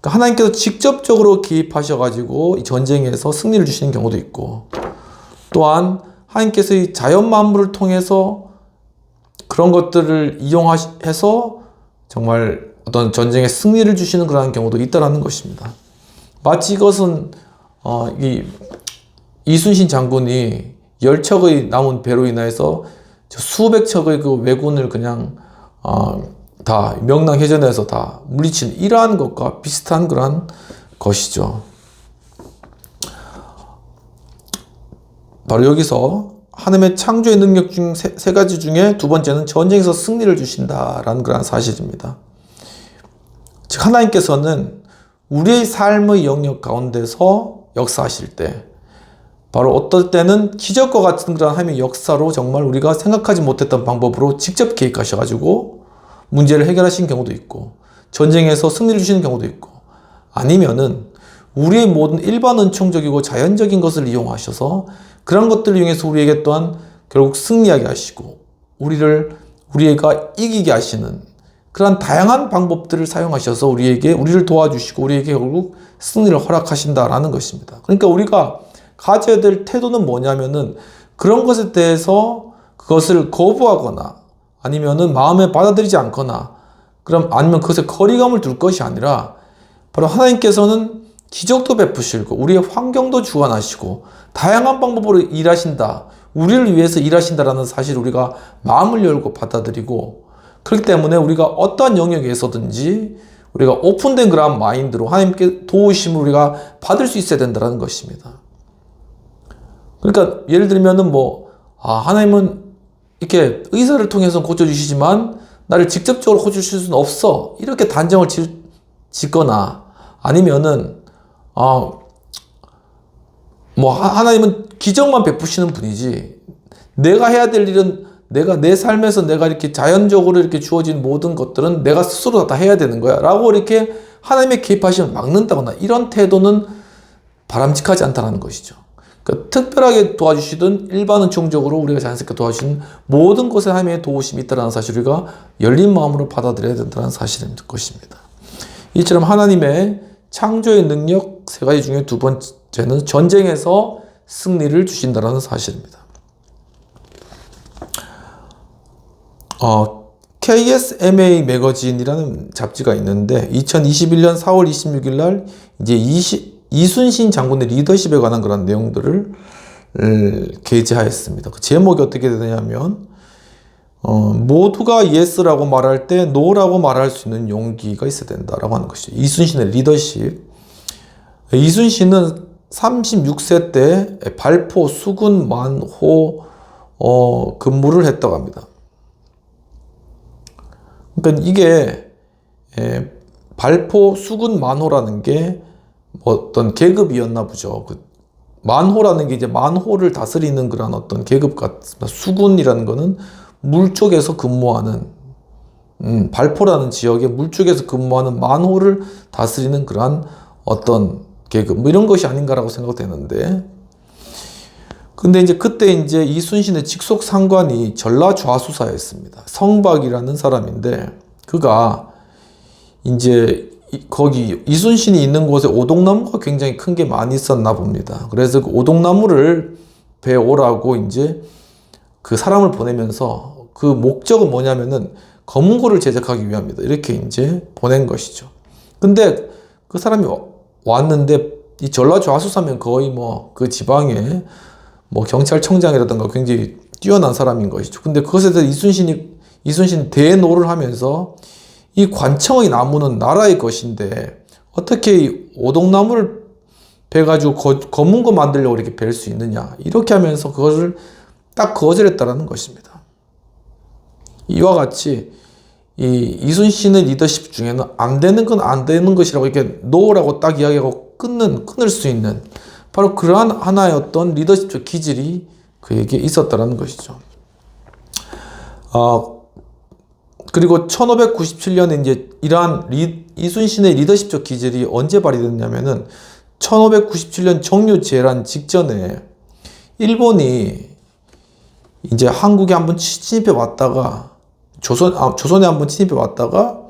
그러니까 하나님께서 직접적으로 개입하셔가지고 이 전쟁에서 승리를 주시는 경우도 있고 또한 하나님께서 이 자연 만물을 통해서 그런 것들을 이용해서 정말 어떤 전쟁에 승리를 주시는 그런 경우도 있다라는 것입니다. 마치 이것은 이순신 장군이 10척의 남은 배로 인해서 수백 척의 그 왜군을 그냥 다 명랑해전에서 다 물리친 이러한 것과 비슷한 그러한 것이죠. 바로 여기서 하나님의 창조의 능력 중 세 가지 중에 두 번째는 전쟁에서 승리를 주신다라는 그러한 사실입니다. 즉 하나님께서는 우리의 삶의 영역 가운데서 역사하실 때 바로 어떨 때는 기적과 같은 그런 하나님의 역사로 정말 우리가 생각하지 못했던 방법으로 직접 개입하셔가지고 문제를 해결하신 경우도 있고 전쟁에서 승리를 주시는 경우도 있고 아니면은 우리의 모든 일반 은총적이고 자연적인 것을 이용하셔서 그런 것들을 이용해서 우리에게 또한 결국 승리하게 하시고 우리가 이기게 하시는 그런 다양한 방법들을 사용하셔서 우리를 도와주시고 우리에게 결국 승리를 허락하신다라는 것입니다. 그러니까 우리가 가져야 될 태도는 뭐냐면은 그런 것에 대해서 그것을 거부하거나 아니면은 마음에 받아들이지 않거나 아니면 그것에 거리감을 둘 것이 아니라 바로 하나님께서는 기적도 베푸시고 우리의 환경도 주관하시고 다양한 방법으로 일하신다. 우리를 위해서 일하신다라는 사실을 우리가 마음을 열고 받아들이고 그렇기 때문에 우리가 어떠한 영역에서든지 우리가 오픈된 그런 마인드로 하나님께 도우심을 우리가 받을 수 있어야 된다는 것입니다. 그러니까 예를 들면은 하나님은 이렇게 의사를 통해서 고쳐주시지만 나를 직접적으로 고쳐주실 수는 없어. 이렇게 단정을 짓거나 아니면은 하나님은 기적만 베푸시는 분이지 내가 해야 될 일은 내가 내 삶에서 내가 이렇게 자연적으로 이렇게 주어진 모든 것들은 내가 스스로 다 해야 되는 거야 라고 이렇게 하나님의 개입하시면 막는다거나 이런 태도는 바람직하지 않다는 것이죠. 그러니까 특별하게 도와주시든 일반 은총적으로 우리가 자연스럽게 도와주시는 모든 곳에 하나님의 도우심이 있다는 사실을 우리가 열린 마음으로 받아들여야 된다는 사실인 것입니다. 이처럼 하나님의 창조의 능력 세 가지 중에 두 번째는 전쟁에서 승리를 주신다는 사실입니다. KSMA 매거진이라는 잡지가 있는데 2021년 4월 26일 날 이제 이순신 장군의 리더십에 관한 그런 내용들을 게재하였습니다. 그 제목이 어떻게 되냐면 모두가 예스라고 말할 때 노라고 말할 수 있는 용기가 있어야 된다라고 하는 것이죠. 이순신의 리더십. 이순신은 36세 때 발포 수군 만호 근무를 했다고 합니다. 그러니까 이게 발포 수군 만호라는 게 어떤 계급이었나 보죠. 그 만호라는 게 이제 만호를 다스리는 그런 어떤 계급 같습니다. 수군이라는 거는 물 쪽에서 근무하는 발포라는 지역의 물 쪽에서 근무하는 만호를 다스리는 그러한 어떤 계급 뭐 이런 것이 아닌가라고 생각되는데, 근데 이제 그때 이제 이순신의 직속 상관이 전라좌수사였습니다. 성박이라는 사람인데 그가 이제 거기 이순신이 있는 곳에 오동나무가 굉장히 큰 게 많이 있었나 봅니다. 그래서 그 오동나무를 베오라고 이제 그 사람을 보내면서 그 목적은 뭐냐면은 검은고를 제작하기 위함이다. 이렇게 이제 보낸 것이죠. 근데 그 사람이 왔는데 이 전라좌수사면 거의 뭐 그 지방에 뭐 경찰청장이라든가 굉장히 뛰어난 사람인 것이죠. 근데 그것에 대해서 이순신이 대노를 하면서 이 관청의 나무는 나라의 것인데 어떻게 이 오동나무를 베가지고 검은 거 만들려고 이렇게 벨 수 있느냐. 이렇게 하면서 그것을 딱 거절했다라는 것입니다. 이와 같이 이 이순신의 리더십 중에는 안 되는 건 안 되는 것이라고 이렇게 노라고 딱 이야기하고 끊을 수 있는 바로 그러한 하나의 어떤 리더십적 기질이 그에게 있었다라는 것이죠. 그리고 1597년에 이제 이러한 이순신의 리더십적 기질이 언제 발휘됐냐면은 1597년 정유재란 직전에 일본이 이제 한국에 한번 침입해 왔다가 조선에 한번 침입해 왔다가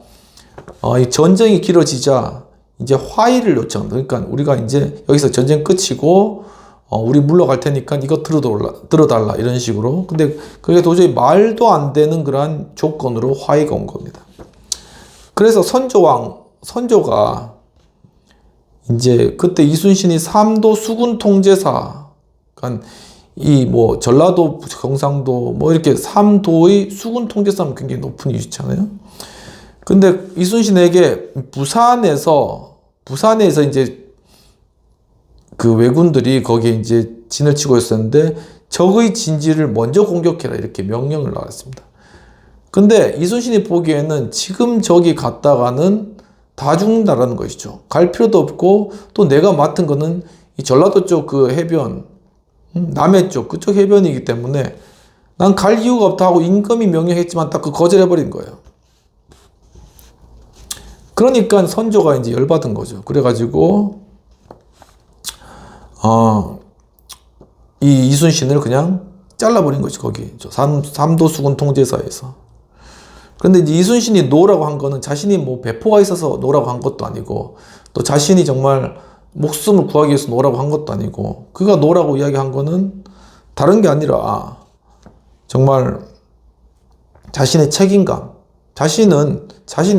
이 전쟁이 길어지자 이제 화의를 요청합니다. 그러니까 우리가 이제 여기서 전쟁 끝이고 우리 물러갈 테니까 이거 들어달라 이런 식으로. 근데 그게 도저히 말도 안 되는 그러한 조건으로 화의가 온 겁니다. 그래서 선조가 이제 그때 이순신이 삼도 수군 통제사, 그러니까 이 뭐 전라도, 경상도 뭐 이렇게 삼도의 수군 통제사는 굉장히 높은 위치잖아요. 근데 이순신에게 부산에서 이제 그 왜군들이 거기에 이제 진을 치고 있었는데 적의 진지를 먼저 공격해라 이렇게 명령을 나왔습니다. 근데 이순신이 보기에는 지금 저기 갔다가는 다 죽는다라는 것이죠. 갈 필요도 없고 또 내가 맡은 거는 이 전라도 쪽 그 해변, 남해 쪽 그쪽 해변이기 때문에 난 갈 이유가 없다 하고 임금이 명령했지만 딱 그 거절해버린 거예요. 그러니까 선조가 이제 열받은 거죠. 그래가지고 이 이순신을 그냥 잘라버린 거지, 거기 삼도 수군 통제사에서. 그런데 이제 이순신이 노라고 한 거는 자신이 뭐 배포가 있어서 노라고 한 것도 아니고 또 자신이 정말 목숨을 구하기 위해서 노라고 한 것도 아니고 그가 노라고 이야기한 거는 다른 게 아니라 정말 자신의 책임감, 자신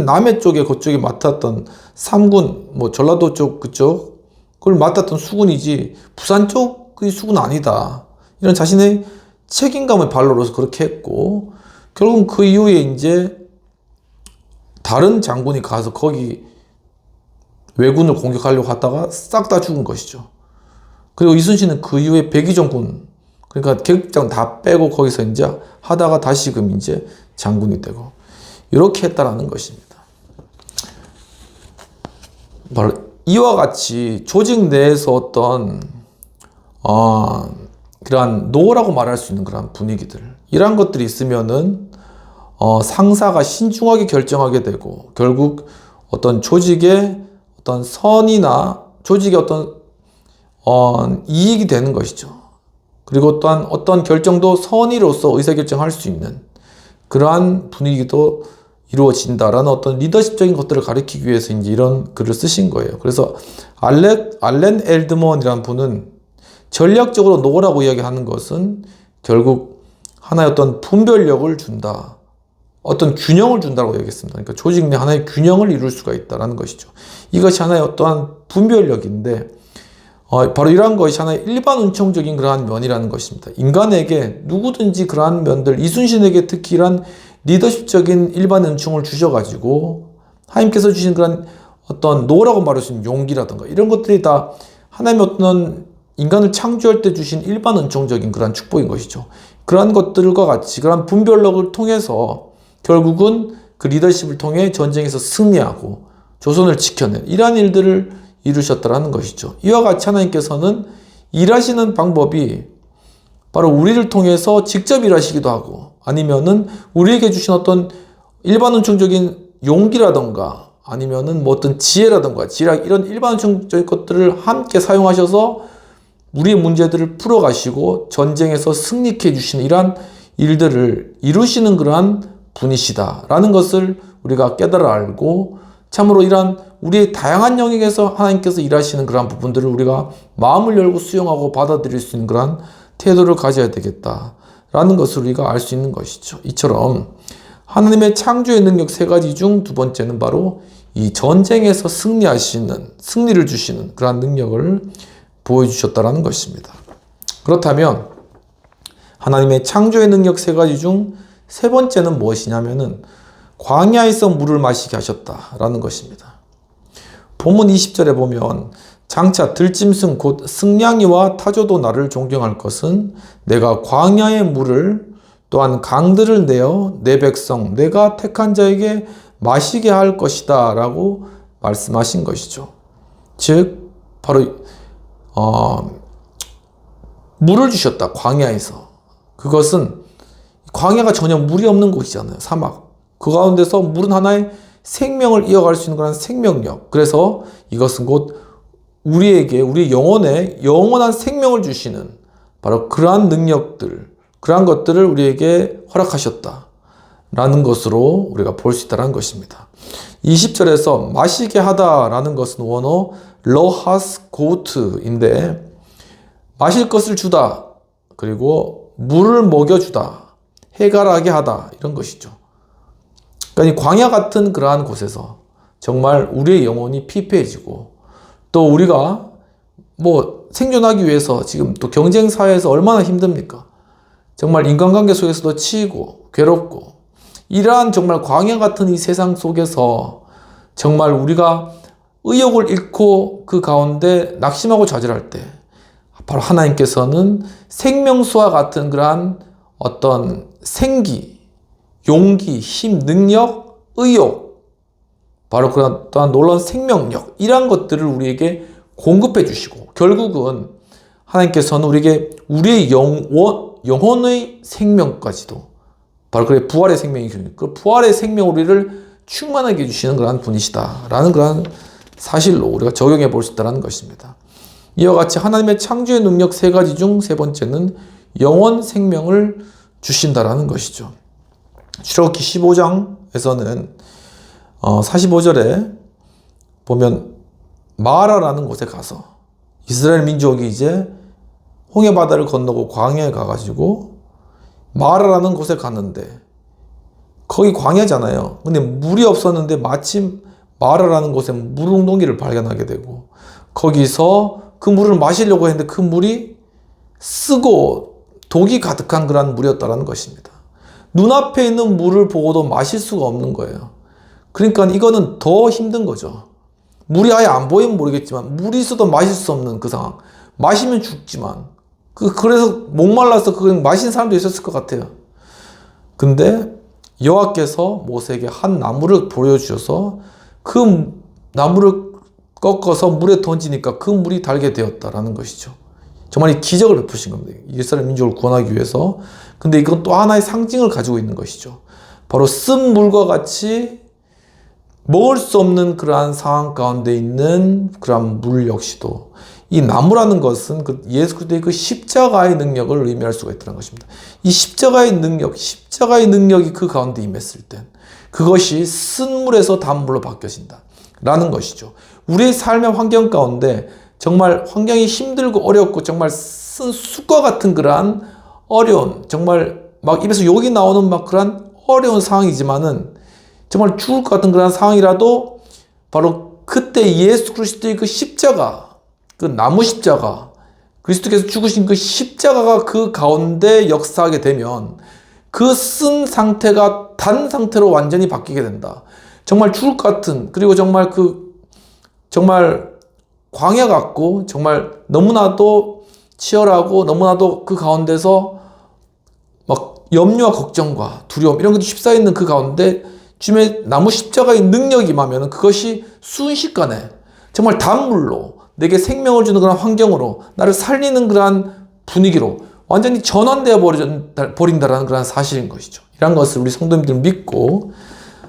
남해 쪽에 그쪽에 맡았던 삼군, 뭐 전라도 쪽 그쪽 그걸 맡았던 수군이지 부산 쪽의 수군 아니다. 이런 자신의 책임감을 발로로서 그렇게 했고 결국은 그 이후에 이제 다른 장군이 가서 거기 왜군을 공격하려고 하다가 싹 다 죽은 것이죠. 그리고 이순신은 그 이후에 백의정군, 그러니까 계급장 다 빼고 거기서 이제 하다가 다시금 이제 장군이 되고 이렇게 했다라는 것입니다. 바로 이와 같이 조직 내에서 어떤 그러한 노라고 말할 수 있는 그런 분위기들, 이러한 것들이 있으면은 상사가 신중하게 결정하게 되고 결국 어떤 조직의 어떤 선이나 조직의 어떤 이익이 되는 것이죠. 그리고 또한 어떤 결정도 선의로서 의사결정할 수 있는 그러한 분위기도 이루어진다라는 어떤 리더십적인 것들을 가리키기 위해서 이제 이런 글을 쓰신 거예요. 그래서 알렌 엘드먼이라는 분은 전략적으로 노라고 이야기하는 것은 결국 하나의 어떤 분별력을 준다. 어떤 균형을 준다고 얘기했습니다. 그러니까 조직 내 하나의 균형을 이룰 수가 있다는 것이죠. 이것이 하나의 어떠한 분별력인데 바로 이러한 것이 하나의 일반 운총적인 그러한 면이라는 것입니다. 인간에게 누구든지 그러한 면들, 이순신에게 특히 이러한 리더십적인 일반 은총을 주셔가지고 하나님께서 주신 그런 어떤 노라고 말할 수 있는 용기라든가 이런 것들이 다 하나님의 어떤 인간을 창조할 때 주신 일반 은총적인 그러한 축복인 것이죠. 그러한 것들과 같이 그러한 분별력을 통해서 결국은 그 리더십을 통해 전쟁에서 승리하고 조선을 지켜낸 이러한 일들을 이루셨다라는 것이죠. 이와 같이 하나님께서는 일하시는 방법이 바로 우리를 통해서 직접 일하시기도 하고 아니면은 우리에게 주신 어떤 일반 은총적인 용기라던가 아니면은 뭐 어떤 지혜라던가 지략 이런 일반 은총적인 것들을 함께 사용하셔서 우리의 문제들을 풀어가시고 전쟁에서 승리케 해주시는 이러한 일들을 이루시는 그러한 분이시다라는 것을 우리가 깨달아 알고 참으로 이러한 우리의 다양한 영역에서 하나님께서 일하시는 그러한 부분들을 우리가 마음을 열고 수용하고 받아들일 수 있는 그러한 태도를 가져야 되겠다라는 것을 우리가 알 수 있는 것이죠. 이처럼 하나님의 창조의 능력 세 가지 중 두 번째는 바로 이 전쟁에서 승리를 주시는 그러한 능력을 보여주셨다라는 것입니다. 그렇다면 하나님의 창조의 능력 세 가지 중 세 번째는 무엇이냐면은 광야에서 물을 마시게 하셨다라는 것입니다. 본문 20절에 보면 장차 들짐승 곧 승냥이와 타조도 나를 존경할 것은 내가 광야의 물을 또한 강들을 내어 내 백성 내가 택한 자에게 마시게 할 것이다 라고 말씀하신 것이죠. 즉 바로 물을 주셨다. 광야에서. 그것은 광야가 전혀 물이 없는 곳이잖아요. 사막. 그 가운데서 물은 하나의 생명을 이어갈 수 있는 그런 생명력. 그래서 이것은 곧 우리에게 우리 영혼에 영원한 생명을 주시는 바로 그러한 능력들, 그러한 것들을 우리에게 허락하셨다. 라는 것으로 우리가 볼 수 있다는 것입니다. 20절에서 마시게 하다라는 것은 원어 러하스 고트인데 마실 것을 주다 그리고 물을 먹여주다 해갈하게 하다 이런 것이죠. 그러니까 이 광야 같은 그러한 곳에서 정말 우리의 영혼이 피폐해지고 또 우리가 뭐 생존하기 위해서 지금 또 경쟁 사회에서 얼마나 힘듭니까? 정말 인간관계 속에서도 치이고 괴롭고 이러한 정말 광야 같은 이 세상 속에서 정말 우리가 의욕을 잃고 그 가운데 낙심하고 좌절할 때 바로 하나님께서는 생명수와 같은 그러한 어떤 생기, 용기, 힘, 능력, 의욕 바로 그런 또한 놀라운 생명력 이러한 것들을 우리에게 공급해 주시고 결국은 하나님께서는 우리에게 우리의 영혼의 생명까지도 바로 그의 부활의 생명이거든요. 그 부활의 생명 우리를 충만하게 해주시는 그러한 분이시다라는 그러한 사실로 우리가 적용해 볼 수 있다는 것입니다. 이와 같이 하나님의 창조의 능력 세 가지 중 세 번째는 영원 생명을 주신다라는 것이죠. 출애굽기 15장에서는 45절에 보면 마라라는 곳에 가서 이스라엘 민족이 이제 홍해 바다를 건너고 광야에 가가지고 마라라는 곳에 갔는데 거기 광야잖아요. 근데 물이 없었는데 마침 마라라는 곳에 물웅덩이를 발견하게 되고 거기서 그 물을 마시려고 했는데 그 물이 쓰고 독이 가득한 그런 물이었다는 것입니다. 눈앞에 있는 물을 보고도 마실 수가 없는 거예요. 그러니까 이거는 더 힘든 거죠. 물이 아예 안 보이면 모르겠지만 물이 있어도 마실 수 없는 그 상황. 마시면 죽지만 그래서 목말라서 그걸 마신 사람도 있었을 것 같아요. 근데 여호와께서 모세에게 한 나무를 보여주셔서 그 나무를 꺾어서 물에 던지니까 그 물이 달게 되었다라는 것이죠. 정말 이 기적을 베푸신 겁니다. 이스라엘 민족을 구원하기 위해서. 근데 이건 또 하나의 상징을 가지고 있는 것이죠. 바로 쓴 물과 같이 먹을 수 없는 그러한 상황 가운데 있는 그러한 물 역시도 이 나무라는 것은 그 예수 그리스도의 그 십자가의 능력을 의미할 수가 있다는 것입니다. 이 십자가의 능력이 그 가운데 임했을 땐 그것이 쓴 물에서 단 물로 바뀌어진다. 라는 것이죠. 우리의 삶의 환경 가운데 정말 환경이 힘들고 어렵고 정말 쓴 쑥과 같은 그러한 어려운 정말 막 입에서 욕이 나오는 막 그러한 어려운 상황이지만은 정말 죽을 것 같은 그런 상황이라도 바로 그때 예수 그리스도의 그 십자가, 그 나무 십자가, 그리스도께서 죽으신 그 십자가가 그 가운데 역사하게 되면 그 쓴 상태가 단 상태로 완전히 바뀌게 된다. 정말 죽을 것 같은, 그리고 정말 정말 광야 같고 정말 너무나도 치열하고 너무나도 그 가운데서 막 염려와 걱정과 두려움 이런 것이 휩싸이는 그 가운데 주님의 나무 십자가의 능력이 임하면 그것이 순식간에 정말 단물로 내게 생명을 주는 그런 환경으로 나를 살리는 그러한 분위기로 완전히 전환되어 버린다라는 그런 사실인 것이죠. 이런 것을 우리 성도님들 믿고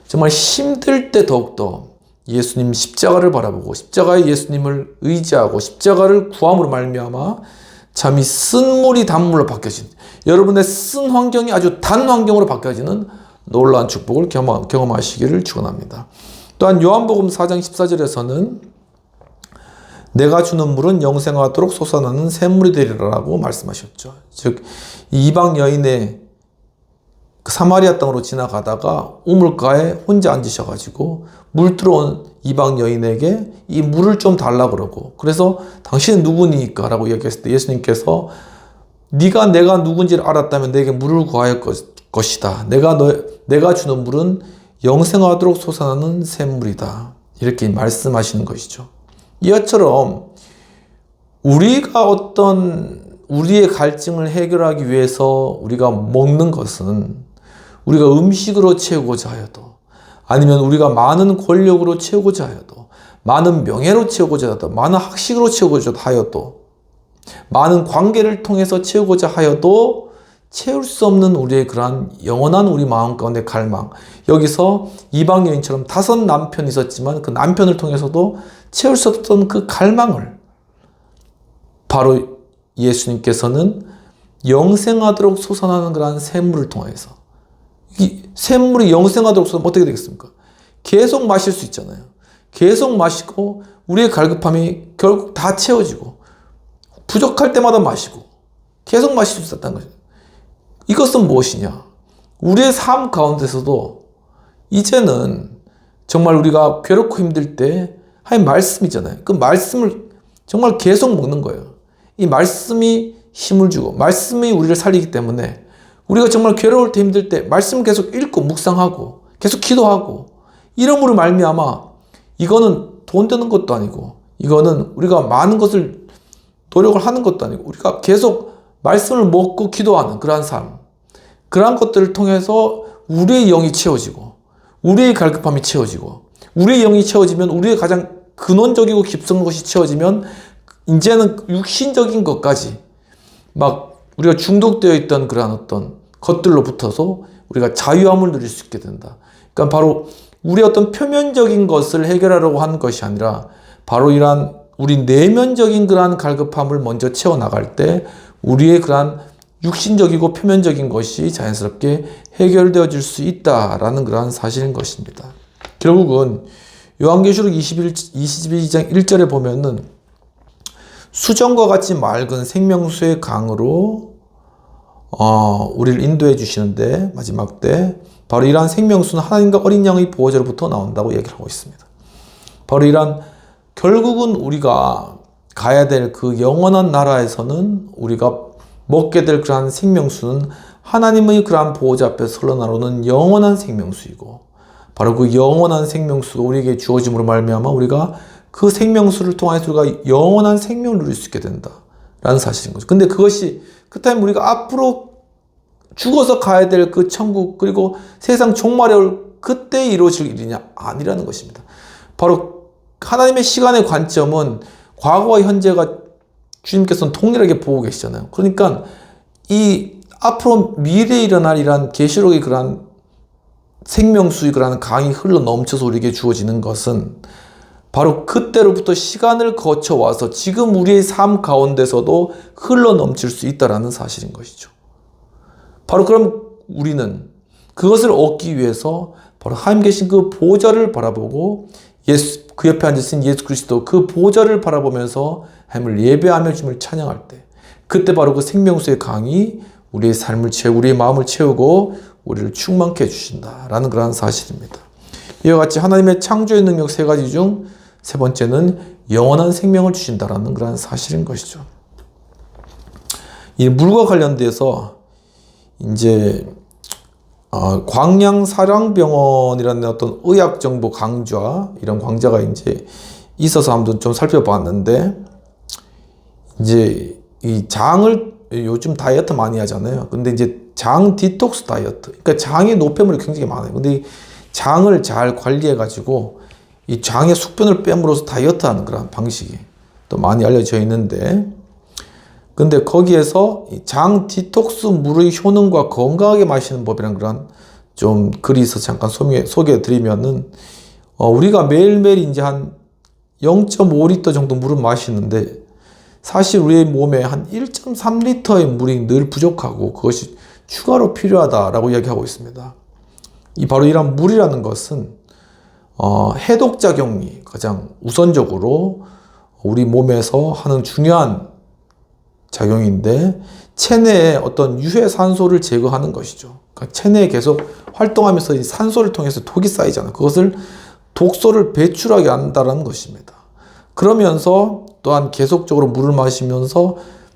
정말 힘들 때 더욱더 예수님 십자가를 바라보고 십자가의 예수님을 의지하고 십자가를 구함으로 말미암아 참 이 쓴 물이 단물로 바뀌어진 여러분의 쓴 환경이 아주 단 환경으로 바뀌어지는 놀라운 축복을 경험하시기를 축원합니다. 또한 요한복음 4장 14절에서는 내가 주는 물은 영생하도록 솟아나는 샘물이 되리라고 말씀하셨죠. 즉 이방 여인의 그 사마리아 땅으로 지나가다가 우물가에 혼자 앉으셔가지고 물 들어온 이방 여인에게 이 물을 좀 달라 그러고 그래서 당신은 누구니까? 라고 얘기했을 때 예수님께서 네가 내가 누군지를 알았다면 내게 물을 구할 것이다. 내가 주는 물은 영생하도록 솟아나는 샘물이다. 이렇게 말씀하시는 것이죠. 이처럼 우리가 어떤 우리의 갈증을 해결하기 위해서 우리가 먹는 것은 우리가 음식으로 채우고자 하여도 아니면 우리가 많은 권력으로 채우고자 하여도 많은 명예로 채우고자 하여도 많은 학식으로 채우고자 하여도 많은 관계를 통해서 채우고자 하여도 채울 수 없는 우리의 그러한 영원한 우리 마음 가운데 갈망 여기서 이방 여인처럼 5 남편이 있었지만 그 남편을 통해서도 채울 수 없던 그 갈망을 바로 예수님께서는 영생하도록 솟아나는 그러한 샘물을 통해서 이 샘물이 영생하도록 솟아나면 어떻게 되겠습니까? 계속 마실 수 있잖아요. 계속 마시고 우리의 갈급함이 결국 다 채워지고 부족할 때마다 마시고 계속 마실 수 있었다는 거죠. 이것은 무엇이냐? 우리의 삶 가운데서도 이제는 정말 우리가 괴롭고 힘들 때 하나님 말씀이잖아요. 그 말씀을 정말 계속 먹는 거예요. 이 말씀이 힘을 주고 말씀이 우리를 살리기 때문에 우리가 정말 괴로울 때 힘들 때 말씀을 계속 읽고 묵상하고 계속 기도하고 이러므로 말미암아 이거는 돈 되는 것도 아니고 이거는 우리가 많은 것을 노력을 하는 것도 아니고 우리가 계속 말씀을 먹고 기도하는 그러한 삶 그러한 것들을 통해서 우리의 영이 채워지고 우리의 갈급함이 채워지고 우리의 영이 채워지면 우리의 가장 근원적이고 깊은 것이 채워지면 이제는 육신적인 것까지 막 우리가 중독되어 있던 그러한 어떤 것들로 붙어서 우리가 자유함을 누릴 수 있게 된다. 그러니까 바로 우리의 어떤 표면적인 것을 해결하려고 하는 것이 아니라 바로 이러한 우리 내면적인 그러한 갈급함을 먼저 채워나갈 때 우리의 그러한 육신적이고 표면적인 것이 자연스럽게 해결되어질 수 있다라는 그러한 사실인 것입니다. 결국은 요한계시록 22장 1절에 보면은 수정과 같이 맑은 생명수의 강으로 우리를 인도해 주시는데 마지막 때 바로 이러한 생명수는 하나님과 어린 양의 보호자로부터 나온다고 얘기를 하고 있습니다. 바로 이러한 결국은 우리가 가야 될 그 영원한 나라에서는 우리가 먹게 될 그러한 생명수는 하나님의 그러한 보호자 앞에서 흘러나오는 영원한 생명수이고 바로 그 영원한 생명수가 우리에게 주어짐으로 말미암아 우리가 그 생명수를 통해서 우리가 영원한 생명을 누릴 수 있게 된다라는 사실인 거죠. 근데 그것이 그렇다면 우리가 앞으로 죽어서 가야 될 그 천국 그리고 세상 종말에 올 그때 이루어질 일이냐? 아니라는 것입니다. 바로 하나님의 시간의 관점은 과거와 현재가 주님께서는 동일하게 보고 계시잖아요. 그러니까 이 앞으로 미래에 일어날 이러한 계시록의 그러한 생명수의 그러한 강이 흘러 넘쳐서 우리에게 주어지는 것은 바로 그때로부터 시간을 거쳐와서 지금 우리의 삶 가운데서도 흘러 넘칠 수 있다는 사실인 것이죠. 바로 그럼 우리는 그것을 얻기 위해서 바로 하나님 계신 그 보좌를 바라보고 그 옆에 앉으신 예수 그리스도 그 보좌를 바라보면서 하나님을 예배하며 주님을 찬양할 때 그때 바로 그 생명수의 강이 우리의 삶을 채우고 우리의 마음을 채우고 우리를 충만케 해주신다라는 그러한 사실입니다. 이와 같이 하나님의 창조의 능력 3가지 중 3번째는 영원한 생명을 주신다라는 그러한 사실인 것이죠. 이 물과 관련돼서 이제 광양사랑병원이라는 어떤 의학정보 강좌 이런 강좌가 이제 있어서 한번 좀 살펴봤는데, 이제 이 장을 요즘 다이어트 많이 하잖아요. 근데 이제 장 디톡스 다이어트. 그러니까 장에 노폐물이 굉장히 많아요. 근데 이 장을 잘 관리해 가지고 이 장의 숙변을 빼므로써 다이어트 하는 그런 방식이 또 많이 알려져 있는데, 근데 거기에서 이 장 디톡스 물의 효능과 건강하게 마시는 법이란 그런 좀 글이 있어서 잠깐 소개해 드리면은, 우리가 매일매일 이제 한 0.5리터 정도 물을 마시는데, 사실 우리의 몸에 한 1.3리터의 물이 늘 부족하고 그것이 추가로 필요하다라고 이야기하고 있습니다. 바로 이런 물이라는 것은 해독작용이 가장 우선적으로 우리 몸에서 하는 중요한 작용인데, 체내에 어떤 유해 산소를 제거하는 것이죠. 그러니까 체내에 계속 활동하면서 이 산소를 통해서 독이 쌓이잖아요. 그것을 독소를 배출하게 한다는 것입니다. 그러면서 또한 계속적으로 물을 마시면서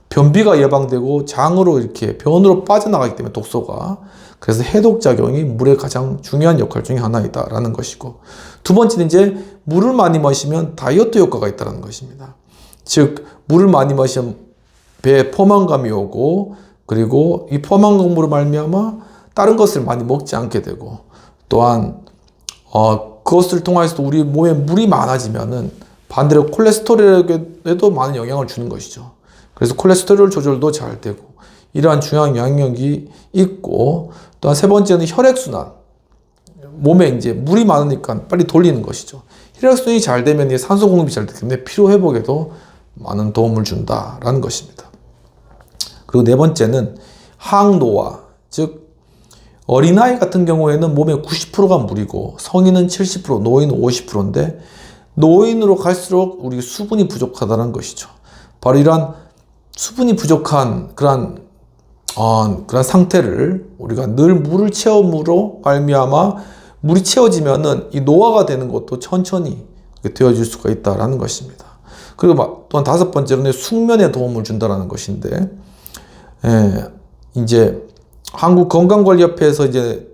변비가 예방되고 장으로 이렇게 변으로 빠져나가기 때문에 독소가, 그래서 해독작용이 물의 가장 중요한 역할 중에 하나이다라는 것이고, 두 번째는 이제 물을 많이 마시면 다이어트 효과가 있다는 것입니다. 즉 물을 많이 마시면 배에 포만감이 오고, 그리고 이 포만감으로 말미암아 다른 것을 많이 먹지 않게 되고, 또한 그것을 통해서 우리 몸에 물이 많아지면은 반대로 콜레스테롤에도 많은 영향을 주는 것이죠. 그래서 콜레스테롤 조절도 잘 되고, 이러한 중요한 영향력이 있고, 또한 세 번째는 혈액순환. 몸에 이제 물이 많으니까 빨리 돌리는 것이죠. 혈액순환이 잘 되면 산소 공급이 잘 되기 때문에 피로 회복에도 많은 도움을 준다라는 것입니다. 그리고 네 번째는 항노화. 즉 어린아이 같은 경우에는 몸의 90%가 물이고 성인은 70%, 노인은 50%인데, 노인으로 갈수록 우리 수분이 부족하다는 것이죠. 바로 이러한 수분이 부족한 그런 상태를 우리가 늘 물을 채움으로 말미암아 물이 채워지면은 이 노화가 되는 것도 천천히 되어질 수가 있다라는 것입니다. 그리고 또한 다섯 번째로는 숙면에 도움을 준다라는 것인데, 이제 한국건강관리협회에서 이제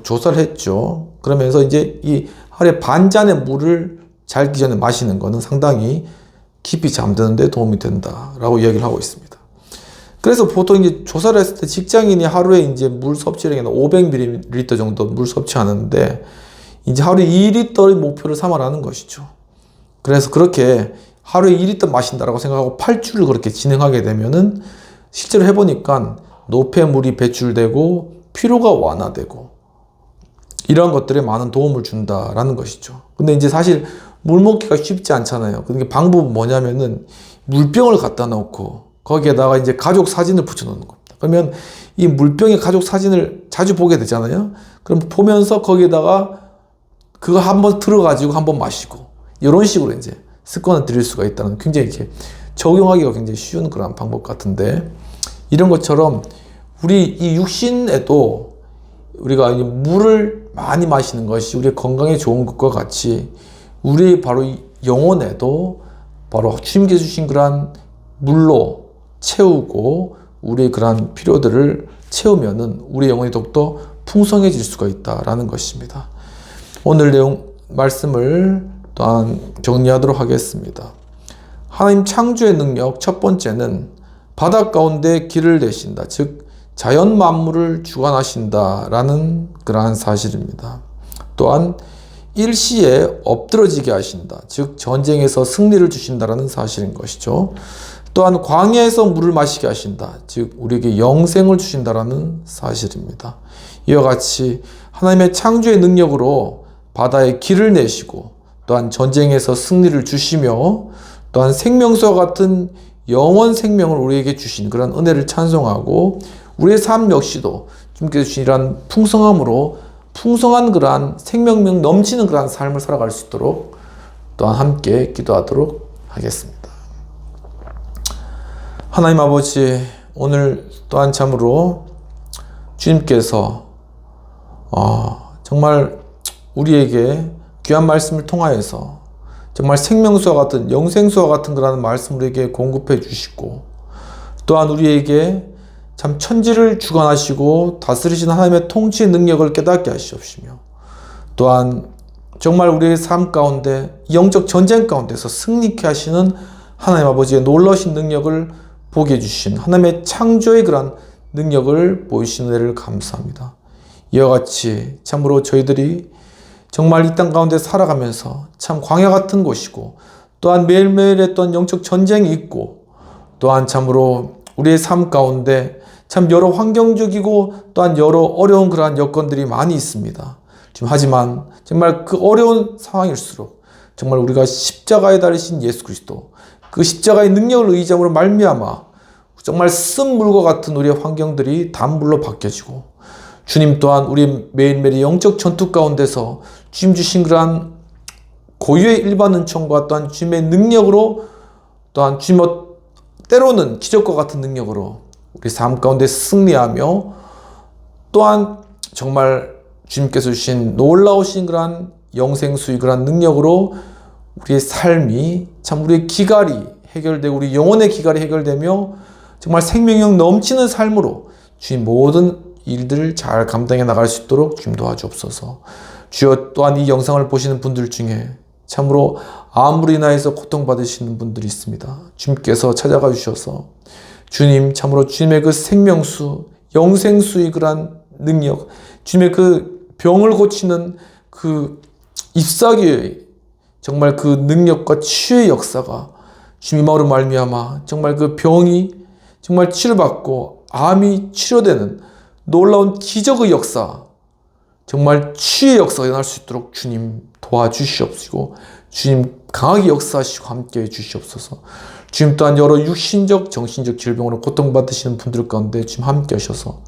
조사를 했죠. 그러면서 이제 이 하루에 반 잔의 물을 자기 전에 마시는 것은 상당히 깊이 잠드는 데 도움이 된다라고 이야기를 하고 있습니다. 그래서 보통 이제 조사를 했을 때 직장인이 하루에 이제 물 섭취량이 500ml 정도 물 섭취하는데, 이제 하루에 2리터의 목표를 삼아라는 것이죠. 그래서 그렇게 하루에 2리터 마신다라고 생각하고 8주를 그렇게 진행하게 되면은 실제로 해보니까 노폐물이 배출되고 피로가 완화되고 이러한 것들에 많은 도움을 준다라는 것이죠. 근데 이제 사실 물 먹기가 쉽지 않잖아요. 그러니까 방법은 뭐냐면은 물병을 갖다 놓고 거기에다가 이제 가족 사진을 붙여 놓는 겁니다. 그러면 이 물병에 가족 사진을 자주 보게 되잖아요. 그럼 보면서 거기에다가 그거 한번 들어가지고 한번 마시고, 이런 식으로 이제 습관을 들일 수가 있다는, 굉장히 이렇게 적용하기가 굉장히 쉬운 그런 방법 같은데, 이런 것처럼 우리 이 육신에도 우리가 물을 많이 마시는 것이 우리의 건강에 좋은 것과 같이 우리 바로 이 영혼에도 바로 주님께서 주신 그러한 물로 채우고 우리의 그러한 필요들을 채우면은 우리 영혼이 더욱더 풍성해질 수가 있다라는 것입니다. 오늘 내용 말씀을 또한 정리하도록 하겠습니다. 하나님 창조의 능력 첫 번째는 바다 가운데 길을 내신다. 즉 자연 만물을 주관하신다라는 그러한 사실입니다. 또한 일시에 엎드러지게 하신다. 즉 전쟁에서 승리를 주신다라는 사실인 것이죠. 또한 광야에서 물을 마시게 하신다. 즉 우리에게 영생을 주신다라는 사실입니다. 이와 같이 하나님의 창조의 능력으로 바다에 길을 내시고, 또한 전쟁에서 승리를 주시며, 또한 생명수와 같은 영원 생명을 우리에게 주신 그런 은혜를 찬송하고, 우리의 삶 역시도 주님께서 주신 이러한 풍성함으로 풍성한 그러한 생명력 넘치는 그러한 삶을 살아갈 수 있도록 또한 함께 기도하도록 하겠습니다. 하나님 아버지, 오늘 또한 참으로 주님께서 정말 우리에게 귀한 말씀을 통하여서 정말 생명수와 같은 영생수와 같은 그런 말씀을 우리에게 공급해 주시고, 또한 우리에게 참 천지를 주관하시고 다스리시는 하나님의 통치의 능력을 깨닫게 하시옵시며, 또한 정말 우리의 삶 가운데 영적 전쟁 가운데서 승리케 하시는 하나님 아버지의 놀라우신 능력을 보게 해주신 하나님의 창조의 그러한 능력을 보이시는 은혜를 감사합니다. 이와 같이 참으로 저희들이 정말 이 땅 가운데 살아가면서 참 광야 같은 곳이고 또한 매일매일 했던 영적 전쟁이 있고 또한 참으로 우리의 삶 가운데 참 여러 환경적이고 또한 여러 어려운 그러한 여건들이 많이 있습니다. 하지만 정말 그 어려운 상황일수록 정말 우리가 십자가에 달리신 예수 그리스도 그 십자가의 능력을 의지함으로 말미암아 정말 쓴 물과 같은 우리의 환경들이 단물로 바뀌어지고 주님 또한 우리 매일매일 영적 전투 가운데서 주님 주신 그러한 고유의 일반 은총과 또한 주님의 능력으로 또한 주님 때로는 기적과 같은 능력으로 우리 삶 가운데 승리하며 또한 정말 주님께서 주신 놀라우신 그러한 영생수의 그러한 능력으로 우리의 삶이 참 우리의 기갈이 해결되고 우리 영혼의 기갈이 해결되며 정말 생명력 넘치는 삶으로 주님 모든 일들을 잘 감당해 나갈 수 있도록 주님 도와주옵소서. 주여 또한 이 영상을 보시는 분들 중에 참으로 암으로 인하여서 고통받으시는 분들이 있습니다. 주님께서 찾아가 주셔서 주님 참으로 주님의 그 생명수 영생수의 그러한 능력 주님의 그 병을 고치는 그 잎사귀의 정말 그 능력과 치유의 역사가 주님 마음으로 말미암아 정말 그 병이 정말 치료받고 암이 치료되는 놀라운 기적의 역사 정말 치유의 역사가 일어날 수 있도록 주님 도와주시옵시고 주님 강하게 역사하시고 함께해 주시옵소서. 주님 또한 여러 육신적 정신적 질병으로 고통받으시는 분들 가운데 주님 함께 하셔서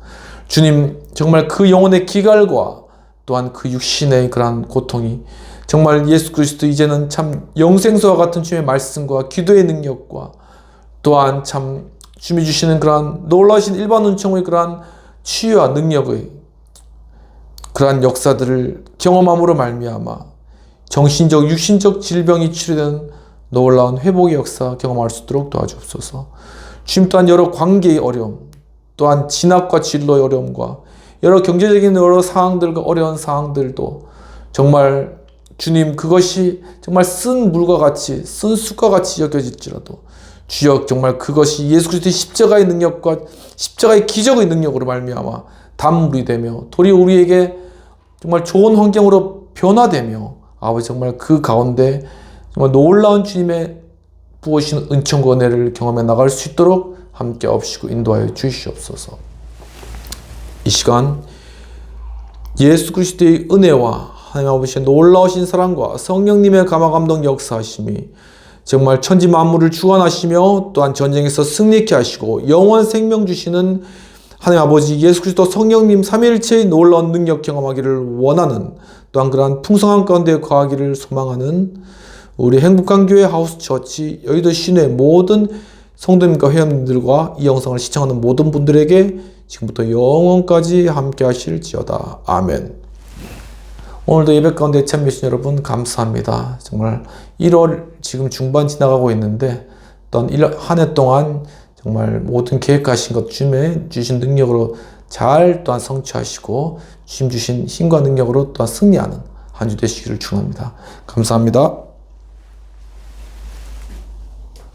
주님 정말 그 영혼의 기갈과 또한 그 육신의 그러한 고통이 정말 예수 그리스도 이제는 참 영생수와 같은 주님의 말씀과 기도의 능력과 또한 참 주님이 주시는 그러한 놀라우신 일반 은총의 그러한 치유와 능력의 그러한 역사들을 경험함으로 말미암아 정신적 육신적 질병이 치료되는 놀라운 회복의 역사 경험할 수 있도록 도와주옵소서. 주님 또한 여러 관계의 어려움 또한 진학과 진로의 어려움과 여러 경제적인 여러 상황들과 어려운 상황들도 정말 주님 그것이 정말 쓴 물과 같이 쓴 숯과 같이 여겨질지라도 주여 정말 그것이 예수 그리스도의 십자가의 능력과 십자가의 기적의 능력으로 말미암아 단물이 되며 도리어 우리에게 정말 좋은 환경으로 변화되며 아버지 정말 그 가운데 정말 놀라운 주님의 부어주신 은총과 은혜를 경험해 나갈 수 있도록 함께 없이고 인도하여 주시옵소서. 이 시간 예수 그리스도의 은혜와 하나님 아버지의 놀라우신 사랑과 성령님의 감화감동 역사하심이 정말 천지 만물을 주관하시며 또한 전쟁에서 승리케 하시고 영원 생명 주시는 하나님 아버지 예수 그리스도 성령님 삼위일체의 놀라운 능력 경험하기를 원하는 또한 그러한 풍성한 가운데 거하기를 소망하는 우리 행복한 교회 하우스처치 여의도 시내 모든 성도님과 회원님들과 이 영상을 시청하는 모든 분들에게 지금부터 영원까지 함께 하실지어다. 아멘. 오늘도 예배 가운데 참여해주신 여러분 감사합니다. 정말 1월 지금 중반 지나가고 있는데 또한 한 해 동안 정말 모든 계획하신 것 주님의 주신 능력으로 잘 또한 성취하시고 주님 주신 힘과 능력으로 또한 승리하는 한 주 되시기를 축원합니다. 감사합니다.